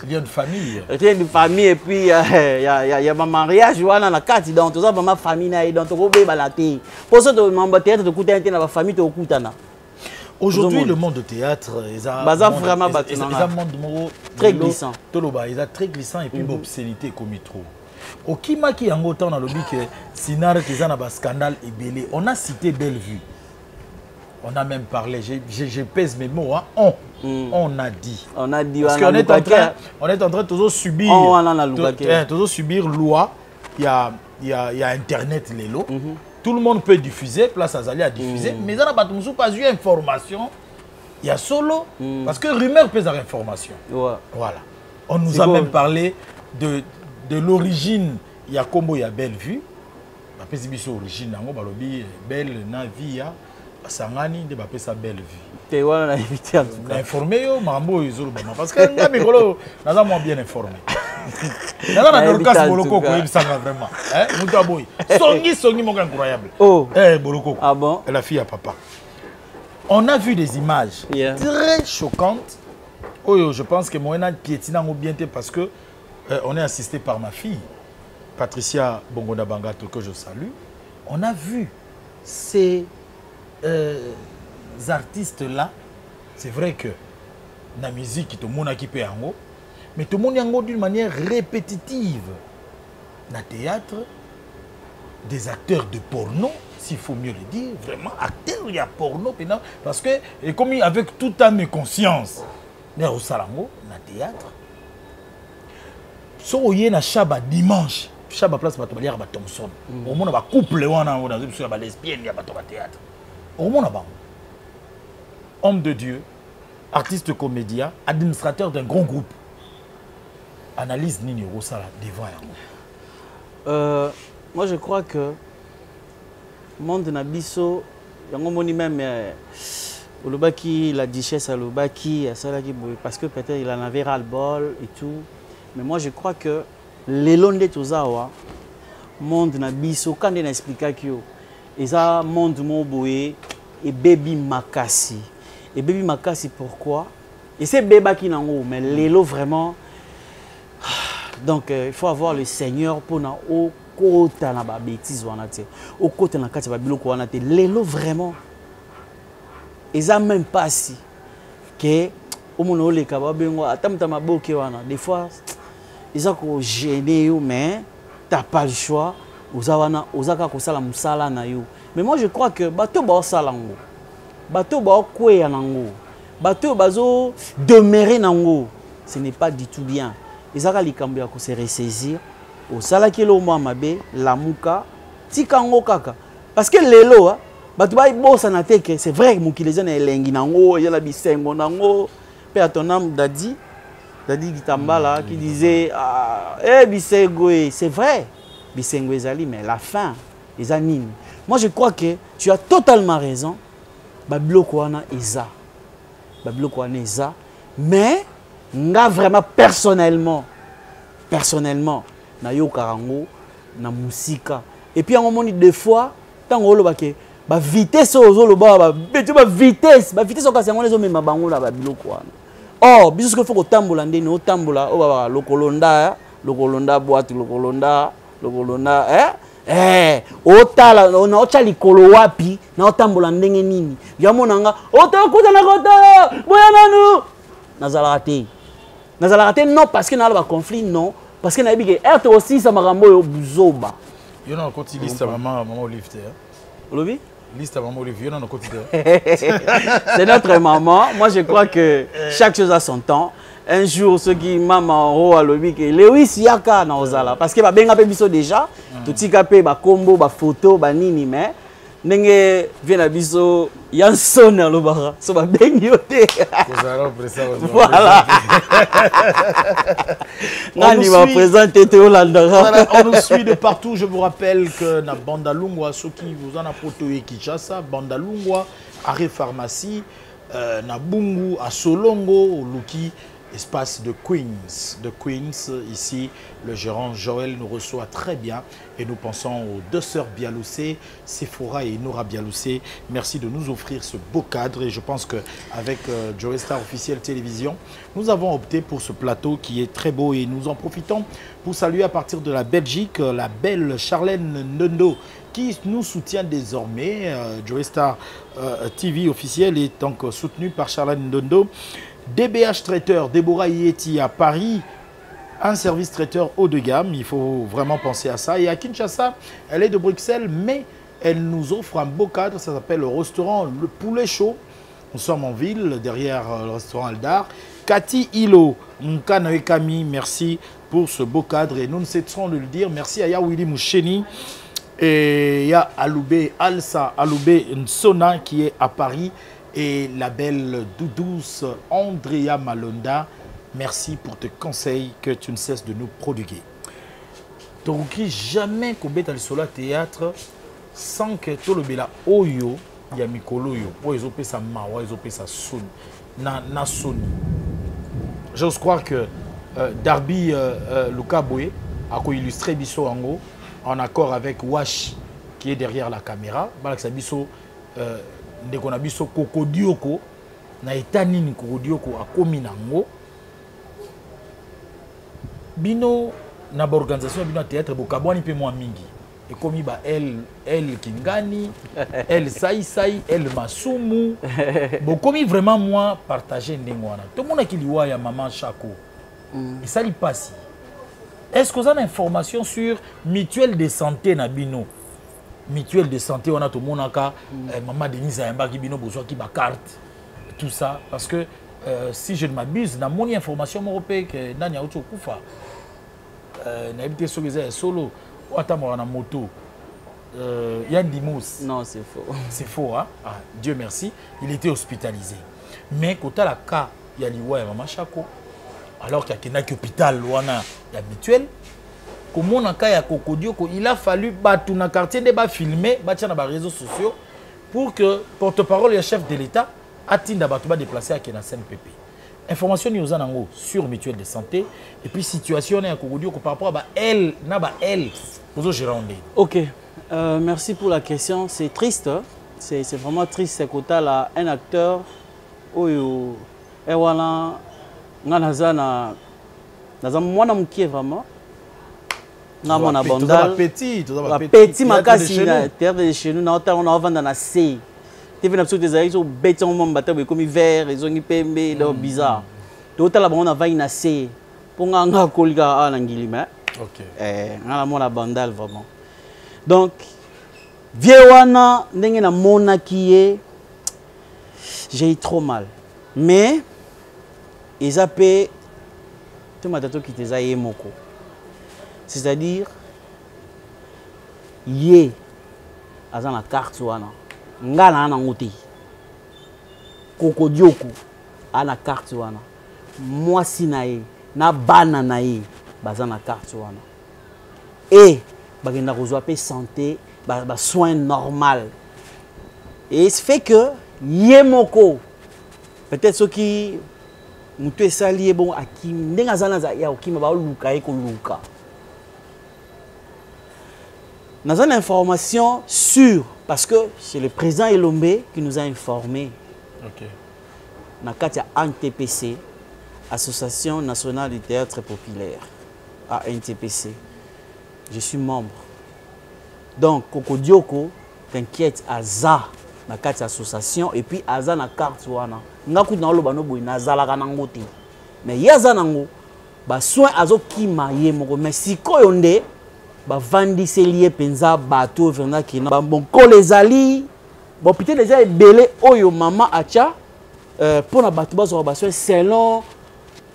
lien de famille. Lien de famille et puis il y a ma mariage wana na kati donc tozana ma famille nae donc toko be balate. Pour ça to membre théâtre to kuta na ba famille to kutana. Aujourd'hui, le monde de théâtre, ils ont très glissant. Ils très glissant et puis l'obscénité comme trop. Au Kima qui a un temps dans le but que Sinar qui a un scandale et belé. On a cité Bellevue. On a même parlé, je pèse mes mots, hein. On a dit. On a dit. Parce qu'on est en train de toujours subir. Toujours subir loi. Il y a Internet, les lots. Tout le monde peut diffuser, place Azali à diffuser, mais ça n'a pas eu information. Il y a solo, parce que rumeur peut avoir information. Ouais. Voilà. On nous a même parlé de l'origine. Il y a Combo, il y a Bellevue. La PCBC origine, Belle, Navia, Sangani, de sa Bellevue. Tu on a évité en tout cas. Informé, Mambo, parce que nous sommes bien informés. Vraiment. Songi, mon incroyable. Oh. Boloko. Ah bon? La fille à papa. On a vu des images très choquantes. Oh, je pense que moi, on a piétiné bien parce que on est assisté par ma fille, Patricia Bongonda Bangato, que je salue. On a vu ces artistes-là. C'est vrai que la musique, tout le monde a kippé en haut. Mais tout le monde est d'une manière répétitive. Dans le théâtre, des acteurs de porno, s'il faut mieux le dire, vraiment, acteurs, il y a porno, parce que, et comme avec toute âme et conscience, mais au Salango, dans le théâtre, si vous avez un Chaba dimanche, Chaba place, il y a Thompson. Au monde, il y a couple, il y a lesbienne, il y a théâtre. Au monde, il y a homme de Dieu, artiste comédien, administrateur d'un grand groupe. Analyse Nini Rosala devant. Moi je crois que monde nabiso yango même olobaki la duchesse alobaki parce que peut-être il en avait ras le bol et tout, mais moi je crois que les londe tozawa monde nabiso quand on explique que eza monde mo boye et baby makasi pourquoi et c'est beba qui nango mais lelo vraiment. Donc il faut avoir le Seigneur pour na au côté na ba bêtise wana te au côté na kati ba biloko wana te lelo vraiment ils a même pas si que au monde ole ka ba bengo atamta maboke wana des fois ils ont ko gêner yo mais t'as pas le choix ozawana ozaka ko sala musala na yo mais moi je crois que bato ba salango bato ba kwe nango bato bazo demeurer nango ce n'est pas du tout bien. Ils ont se ressaisir au salaki lo mo mabe la muka tikango kaka parce que lelo batu ba bossa na teke c'est vrai que mukileza na elengi nango ya la bisengo nango pe atonam dadi Kitambala qui disait bisengo c'est vrai bisengo ezali mais la fin les anines. Moi je crois que tu as totalement raison babiloko wana eza mais nga vraiment personnellement na yo karango na musika et puis à un moment des fois tant olo bake ba vitesse ozolo ba vitesse au kasi ngone zo mema bango la ba biloko wana oh biso que faut ko tambola ndeni o tambola o ba lokolonda boîte lokolonda otala na ocha likolo wapi na otambola ndenge nini yamona nga otakuta na kota boya nanu nazala raté non parce que na ba conflit non parce que nabi ke être aussi ça makambo yo buzoba yo na koti liste maman Olive te Olobi liste maman Olive yo na koti te c'est notre maman. Moi je crois que chaque chose a son temps. Un jour ceux qui maman ro alobi ke Lewis yaka na ozala parce que ba benga pe biso déjà tout tika pe ba combo ba photo ba nini mais ndenge vient biso Yanson alobara so ba bengi yo te voilà nani va présenter te Holandara. On nous suit de partout. Je vous rappelle que na Bandalungwa ceux qui vous en a photo et Kinshasa Bandalungwa Arrêt Pharmacie na Bungu à Solongo Luki espace de Queens. Ici, le gérant Joël nous reçoit très bien et nous pensons aux deux sœurs Bialoussé, Sephora et Nora Bialoussé. Merci de nous offrir ce beau cadre et je pense qu'avec Joestar Officiel Télévision, nous avons opté pour ce plateau qui est très beau et nous en profitons pour saluer à partir de la Belgique la belle Charlène Ndondo qui nous soutient désormais. Joestar TV Officiel est donc soutenu par Charlène Ndondo. DBH Traiteur, Déborah Yeti à Paris, un service traiteur haut de gamme, il faut vraiment penser à ça. Et à Kinshasa, elle est de Bruxelles, mais elle nous offre un beau cadre, ça s'appelle le restaurant Le Poulet Chaud. Nous sommes en ville, derrière le restaurant Aldar. Cathy Hilo, Nkanae Kami, merci pour ce beau cadre et nous ne cesserons de le dire. Merci à Yawili Moucheni et ya Aloubé Alsa, Aloubé Nsona qui est à Paris. Et la belle Doudouce Andrea Malonda, merci pour tes conseils que tu ne cesses de nous prodiguer. Donc, jamais qu'on bête à le théâtre sans que tout le bela oyo ya mikolo yo pour les opé sa mawa les opé sa son na soni. J'ose croire que Darby Luka Boye a illustré biso ango en accord avec Wash qui est derrière la caméra. Balak sa biso ndeko na biso Kokodioko na etani ni Kokodioko akomi nango bino na ba organisation bino théâtre bokabwani pe moi mingi et komi ba elle Kingani elle Sai elle Masumu bokomi vraiment moi partager ndengwana tout le monde qui liwa ya maman Chako et ça li passe. Est-ce que vous avez information sur mutuelle de santé na bino? Mutuelle de santé, on a tout le monde cas maman Denise Ayamba qui bino besoin qui ba carte tout ça parce que si je ne m'abuse dans mon information européenne que nanya auto kufa na habité sur les solo ou attends na moto Yann Dimous. Non, c'est faux. C'est faux hein. Ah, Dieu merci, il était hospitalisé. Mais quand la cas il y a liwa ya maman Chako alors qu'il y a un hôpital wana ya mutuelle. Comme on a ya Kokodioko, il a fallu battre dans quartier de filmer, battre dans les réseaux sociaux pour que porte-parole et chef de l'État atteignent à déplacer à Kenasen PP. Information nous en sur mutuelle de santé et puis situation à Kokodioko par rapport à elle, aux gérants. Ok, merci pour la question. C'est triste, c'est vraiment triste. C'est que là un acteur, oyo, et voilà, nazana, moi na mukie vraiment. Non, na bandal. Petit makasi na terre de chez nous, na on a vendu na C. Tu viens absolument des aïeux, bêtes en monde bateau comme hiver, ils ont une pembe, leur bizarre. Tout à l'heure on a vendu na C. Pour nga kolga à l'angilima. Ok. Na la bandal vraiment. Donc viewana ndenge na mona qui est, j'ai eu trop mal. Mais ils appellent tout matato qui te zaye moko. C'est-à-dire, yé, azan la carte wana, ngana na ngote, Kokodioko, a la carte wana, moi si nae, na bana nae, bazan la carte wana. Et, bagenda reçoit pe santé, soins normal. Et ce fait que, yé moko, peut-être ceux qui, moutou sali bon, à qui, n'enga zana ya qui m'a luka et ko luka. Nous avons une information sûre, parce que c'est le président Elombe qui nous a informé. Ok. Dans le cadre de l'ANTPC, Association nationale du théâtre populaire, à NTPC. Je suis membre. Donc, Kokodioko, t'inquiète, Aza, dans le cadre de l'association, et puis Aza, dans la carte. Mais il y a Aza, ba soin azokima ye moko mais sikoyo nde bavandiseli ye mpenza bato vraimen kina bamonkolo ezali bopite déjà ebele oyo mama atia mpona bato bazwaka basoin selon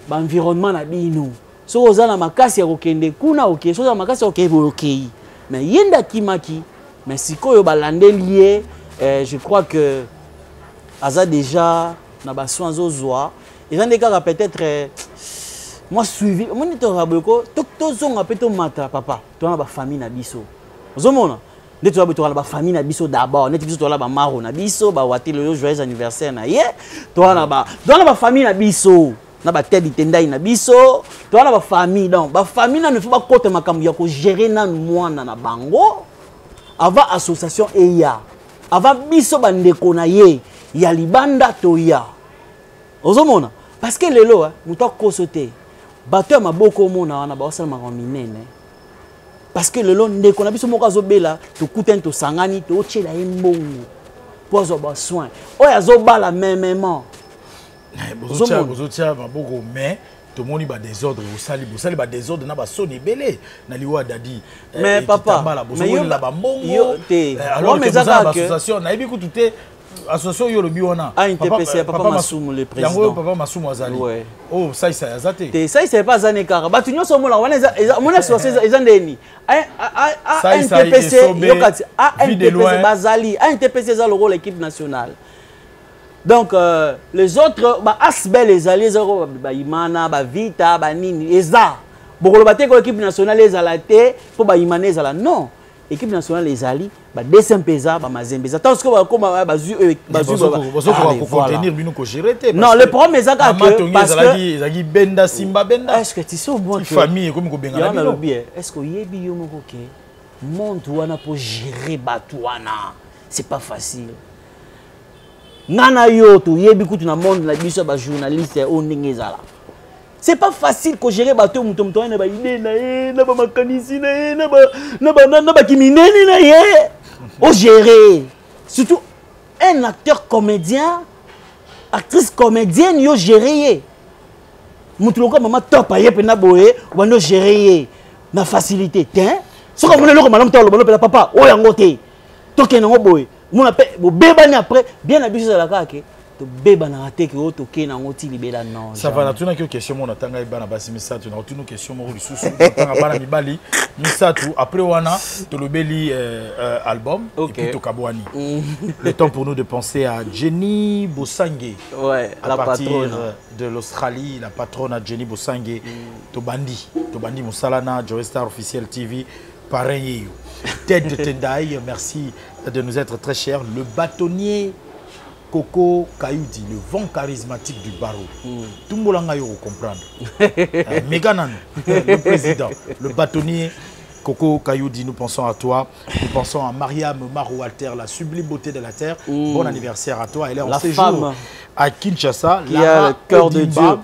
baenvironnement na bino soki oza na makasi ya kokende kuna okei soki oza na makasi ya kokende okei mais ye nde akimaki mais sikoyo balandeli ye je crois que aza déjà na basoin azozwa eza nde kaka peut-être moi suivi moni tozaboko tozonga mpe tomata papa tozana bafamille na biso ozomona nde tozala bafamille na biso d'abord neti biso tozala bamaro na biso bawati lelo joyeux anniversaire na ye tozala bafamille na biso na batete itendai na biso tozala bafamille donc bafamille nanu fo bakota makambo ya kogere nanu mwana na bango avant association eya avant biso bandeko na ye ya libanda toya ozomona parce que lelo moto akoso te bato ya maboko omona wana baosala makambo minene parce que lelo ndeko na biso moko azobela tokutani tosangani tootyela ye mbongo mpo azwa basoin oyo azobala memement bozotia maboko mais tomoni badésordre bosali badésordre na basoni ebele na liwa dadi mais papa bozokolela bambongo alors que boza bassociation nayebi kutu te association yo lobi wana ANTPC papa Masumu le président yango papa Masumu azali oh ça aza te ça c'est pas zane kaka bato nyonso mona wana mona association eza ndeni ANTPC yokati ANTPC bazali ANTPC eza le rôle l'équipe nationale donc les autres asbel ezali ezako baimana bavita banini eza bokoloba te ko équipe nationale ezala te po baimana ezala non équipe nationale ezali ba dessin pesa ba mazembe ça tant que ba koma bazu contenir bino ko gérer te non le problème est que parce que ezaki benda simba benda est-ce que tu sais au moins que famille comme ko benga na bino est-ce que yebi yo moko ke monde wana pour gérer batouana c'est pas facile nana yo to yebi kutu na monde na biso ba journaliste o ndenge ezala c'est pas facile que gérer bateau muto na ba idée na ye na ba makanisi na ye na ba kimineni na ye o gérer surtout un acteur comédien actrice comédienne yo gérer ye mutu loko mama top aye pe na boye o bando gérer ye na facilité tin so comme le loko malam tolo balo pe papa o yango te to ke nango boye mona pe bo bebani après bien na biso la kake to beba na te ke oto ke na ngoti libela non ça va na tuna que question mona tanga ibana basi misatu na tuna question mo lisusu tanga bana mibali misatu après wana to lobeli album et puis to kabwani le temps pour nous de penser à Jenny Bosangue la patronne de l'Australie la patronne à Jenny Bosangue to bandi Moussalana Joy Star officiel TV pareil tête de Tendai merci de nous être très cher le bâtonnier Coco Kayoudi, le vent charismatique du barreau. Tout le monde a comprendre. Meganan, le président, le bâtonnier Coco Kayoudi, nous pensons à toi. Nous pensons à Mariam Maroualter, la sublime beauté de la terre. Bon anniversaire à toi. Elle est en séjour à Kinshasa. Qui a le cœur de Dieu.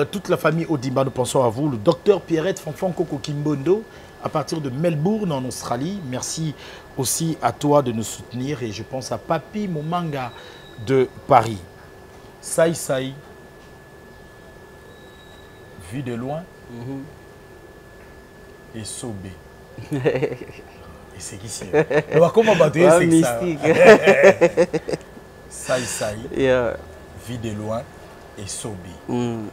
Toute la famille Odimba, nous pensons à vous. Le docteur Pierrette Fanfan Coco Kimbondo, à partir de Melbourne en Australie. Merci aussi à toi de nous soutenir et je pense à Papi Momanga de Paris. Saï Saï, vu de loin, et Sobé. Et c'est qui c'est? Comment battre c'est ça? Saï Saï, vu de loin, et Sobé. On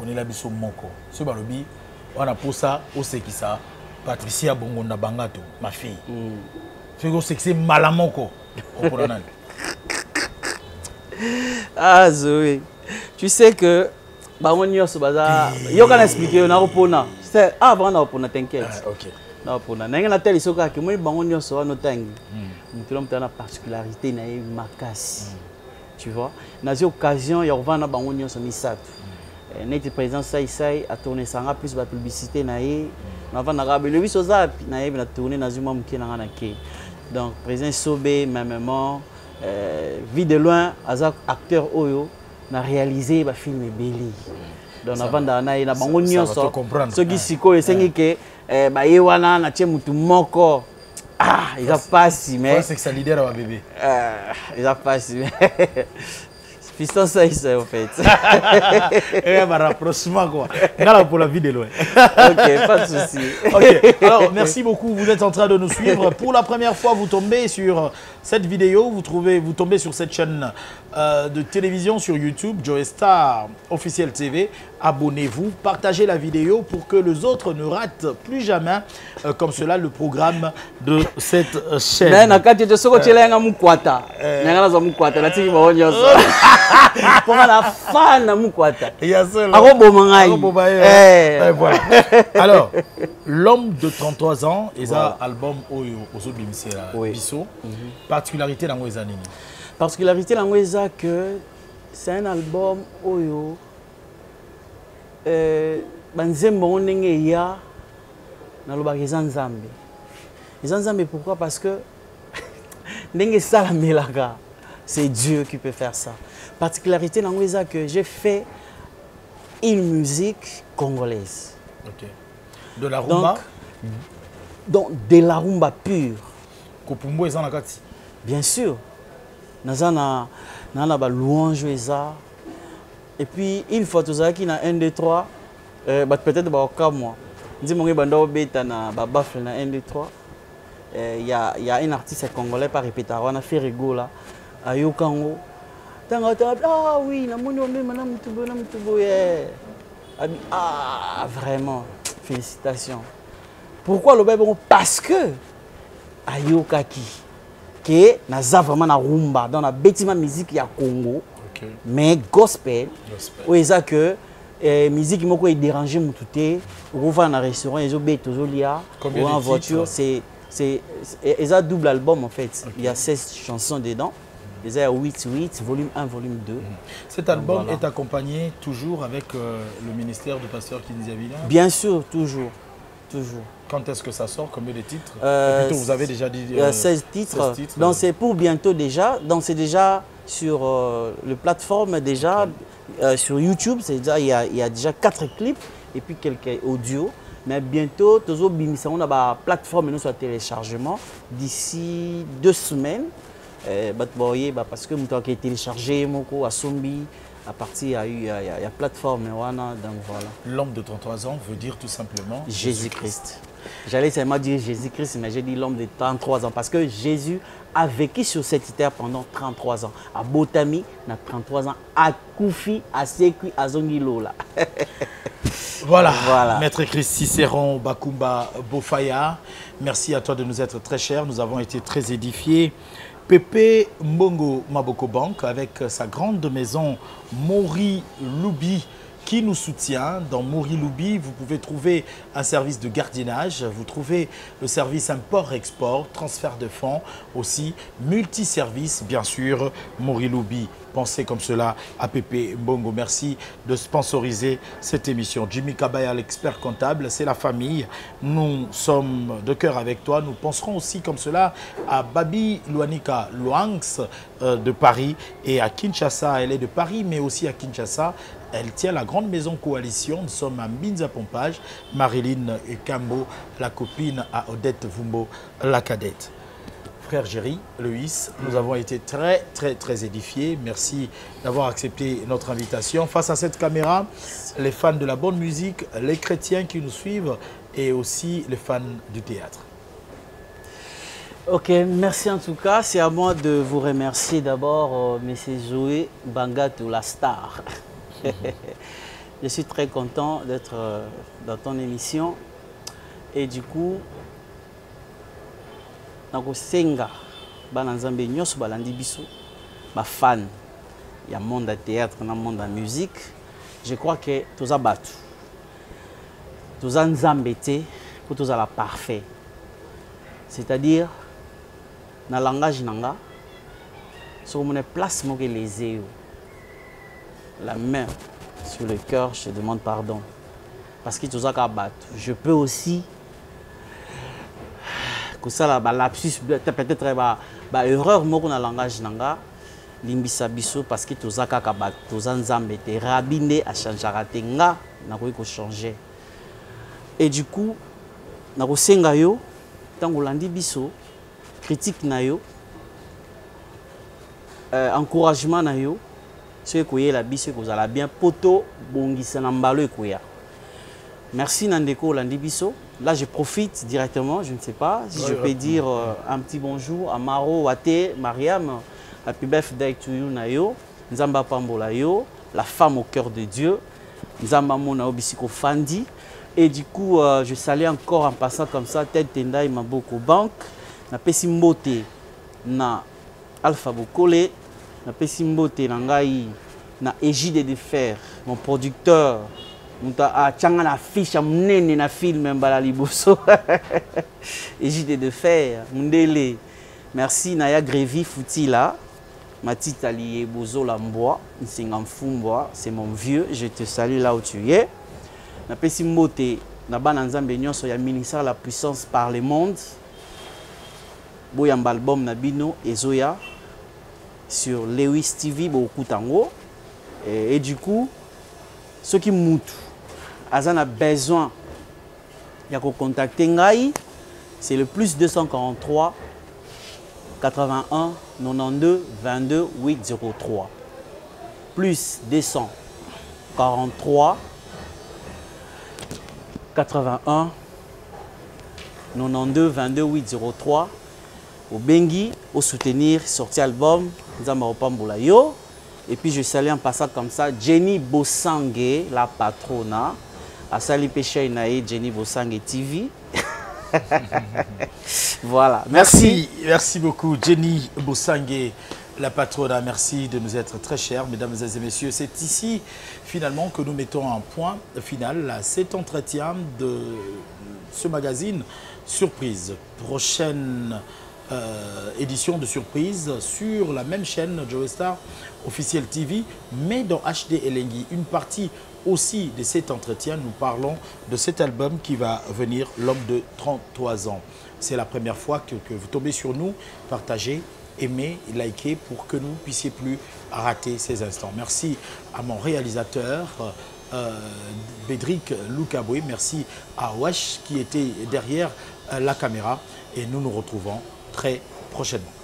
est là, biso moko. Ce balobi, on a pour ça, on sait qui ça. Patricia Bongonda Bangato, ma fille. C'est que c'est malamoko. Ah, Zoé. Tu sais que. Bangon Nyos Baza. Yo kan expliquer, on a repona. C'est avant, on a repona, t'inquiète. Ok. On a repona. N'a rien à tel, il faut que moi, Bangon Nyos, on a noté. Nous avons une particularité, on a une makasi. Tu vois? Dans cette occasion, il y a un Bangon Nyos Misat. Notre président Saïsaï a tourné ça plus de publicité naïe avant d'arabe le bis aux apps naïe a tourné dans une membre qui n'a rien à donc président Sobé mêmement vie de loin Azak acteur Oyo n'a réalisé le film Belly donc avant d'anaïe na bango nyonso ceux qui siko et sengi que ba yewana na tie mutu moko ah il a pas si mais c'est que ça leader à bébé il a pas si Fiston Saïs, en fait. Et un rapprochement, quoi. Voilà pour la vie de loin. Ok, pas de souci. Ok, alors merci beaucoup. Vous êtes en train de nous suivre. Pour la première fois, vous tombez sur cette vidéo. Vous tombez sur cette chaîne de télévision sur YouTube, Joe Star Officiel TV. Abonnez-vous, partagez la vidéo pour que les autres ne ratent plus jamais, comme cela, le programme de cette chaîne. Mais quand tu te sors, tu es là, tu es pour la fan de Moukwata. Il y a ça là. Voilà. Alors, l'homme de 33 ans, il a un album Bisso. Particularité dans les années. Particularité dans les années que c'est un album Oyo. Banzembo ndenge ya na lobaka Nzambe. Nzambe pourquoi? Parce que ndenge salamelaka, c'est Dieu qui peut faire ça. Particularité dans les que j'ai fait une musique congolaise. Ok. De la rumba. Donc de la rumba pure. Kopumbo ezana kati. Bien sûr. Nazana na ba louange eza. Et puis une fois tout ça qui na 1 2 3 peut-être ba ka moi. Ndi mongi banda obeta na ba bafle na 1 2 3. Il y a un artiste congolais par répéter on a fait rigola ayokango. Ah oui, na moni même na mutubo ah vraiment félicitations. Pourquoi le bébé? Parce que ayokaki que naza vraiment na rumba dans la bêtiment musique ya Congo. Okay. Mais gospel où est ça que musique moko est dérangé mututé ou va dans restaurant ils ont bête lia ou en voiture c'est un double album en fait. Okay. Il y a 16 chansons dedans. Il y a 8 volume 1 volume 2. Cet album est accompagné toujours avec le ministère du pasteur Kinizabila. Bien sûr, toujours. Quand est-ce que ça sort? Combien de titres? Plutôt, vous avez déjà dit 16 titres. Donc c'est pour bientôt déjà. Donc c'est déjà sur le plateforme déjà sur YouTube. Il y a déjà 4 clips et puis quelques audios. Mais bientôt, on a la plateforme et nous sur téléchargement d'ici 2 semaines. Parce que nous avons téléchargé Moko à Sombi. À partir il y a plateforme donc voilà. L'homme de 33 ans veut dire tout simplement Jésus-Christ. J'allais seulement dire Jésus-Christ, mais j'ai dit l'homme de 33 ans parce que Jésus a vécu sur cette terre pendant 33 ans. À Botami, na 33 ans, à Koufi, à Sekui, à Zongilola. Voilà. Maître Christ Cicéron Bakumba Bofaya, merci à toi de nous être très cher. Nous avons été très édifiés. Pépé Mbongo Maboko Bank avec sa grande maison Mori Loubi qui nous soutient. Dans Mori Loubi, vous pouvez trouver un service de gardiennage, vous trouvez le service import-export, transfert de fonds, aussi multiservice, bien sûr, Mori Loubi. Pensez comme cela à Pépé Mbongo. Merci de sponsoriser cette émission. Jimmy Kabaya, l'expert comptable, c'est la famille. Nous sommes de cœur avec toi. Nous penserons aussi comme cela à Babi Luanika Luangs de Paris et à Kinshasa. Elle est de Paris, mais aussi à Kinshasa. Elle tient la grande maison coalition. Nous sommes à Mbinza Pompage. Marilyn Kambo, la copine à Odette Vumbo, la cadette. Frère Géry, Loïs, nous avons été très édifiés. Merci d'avoir accepté notre invitation. Face à cette caméra, les fans de la bonne musique, les chrétiens qui nous suivent et aussi les fans du théâtre. Ok, merci en tout cas. C'est à moi de vous remercier d'abord, M. Zoé Bangatou, la star. Je suis très content d'être dans ton émission. Et du coup, nakosenga bana nzambe nyonso balandi biso ba fan ya monde de théâtre na monde de musique. Je crois que toza batu toza nzambe te pour toza la parfait, c'est-à-dire na langage nanga so mon place mo ke les la main sur le cœur, je demande pardon parce que toza ka batu. Je peux aussi que ça la lapsus peut-être erreur moko na langage nanga limbisa biso parce que toza kaka ba toza nzambe te rabine a changera te nga na ko changer et du coup na ko senga yo tango landi biso critique na yo encouragement na yo Ce que la biso que vous allez bien poto bongisa nambalo ekoya. Merci Nandeko Landibiso. Là je profite directement, je ne sais pas si je peux dire un petit bonjour à Maro Wate Mariam. Happy birthday to you Nayo. Nzamba Pambola yo, la femme au cœur de Dieu. Nzamba Mona Obisiko Fandi. Et du coup, je salue encore en passant comme ça, Ted Tendai Maboko Bank. Na Pesimbote na Alpha Bokole. Na Pesimbote na Ngai na Égide de Fer, mon producteur. Muta changa na fiche mnene na film mbala liboso. Égide de Fer, Mundele. Merci Naya Grévi Foutila. Matita Lié Bozo Lamboa, Nsingamfumbwa, c'est mon vieux, je te salue là où tu es. Na pesi mbote na bana nzambe nyonso ya ministère de la puissance par le monde. Boyamba album na bino ezoya sur Lewis TV beaucoup tango et du coup ceux qui mutu azana besoin ya ko contacter ngai, c'est le plus 243 81 92 22 803 plus 243 81 92 22 803 au Bengi au soutenir sorti album Nzamba Opambola yo. Et puis je salue en passant comme ça Jenny Bosangue, la patrona à Sali Péché Nae Jenny Bosangue TV. Voilà, merci. Merci beaucoup Jenny Bosangue, la patronne. Merci de nous être très chers, mesdames et messieurs. C'est ici finalement que nous mettons un point final à cet entretien de ce magazine Surprise. Prochaine édition de Surprise sur la même chaîne Joe Star Officiel TV, mais dans HD Elengi. Une partie aussi de cet entretien, nous parlons de cet album qui va venir, L'homme de 33 ans. C'est la première fois que vous tombez sur nous. Partagez, aimez, likez pour que nous ne puissions plus rater ces instants. Merci à mon réalisateur, Bédric Loukaboué. Merci à Wesh qui était derrière la caméra. Et nous nous retrouvons très prochainement.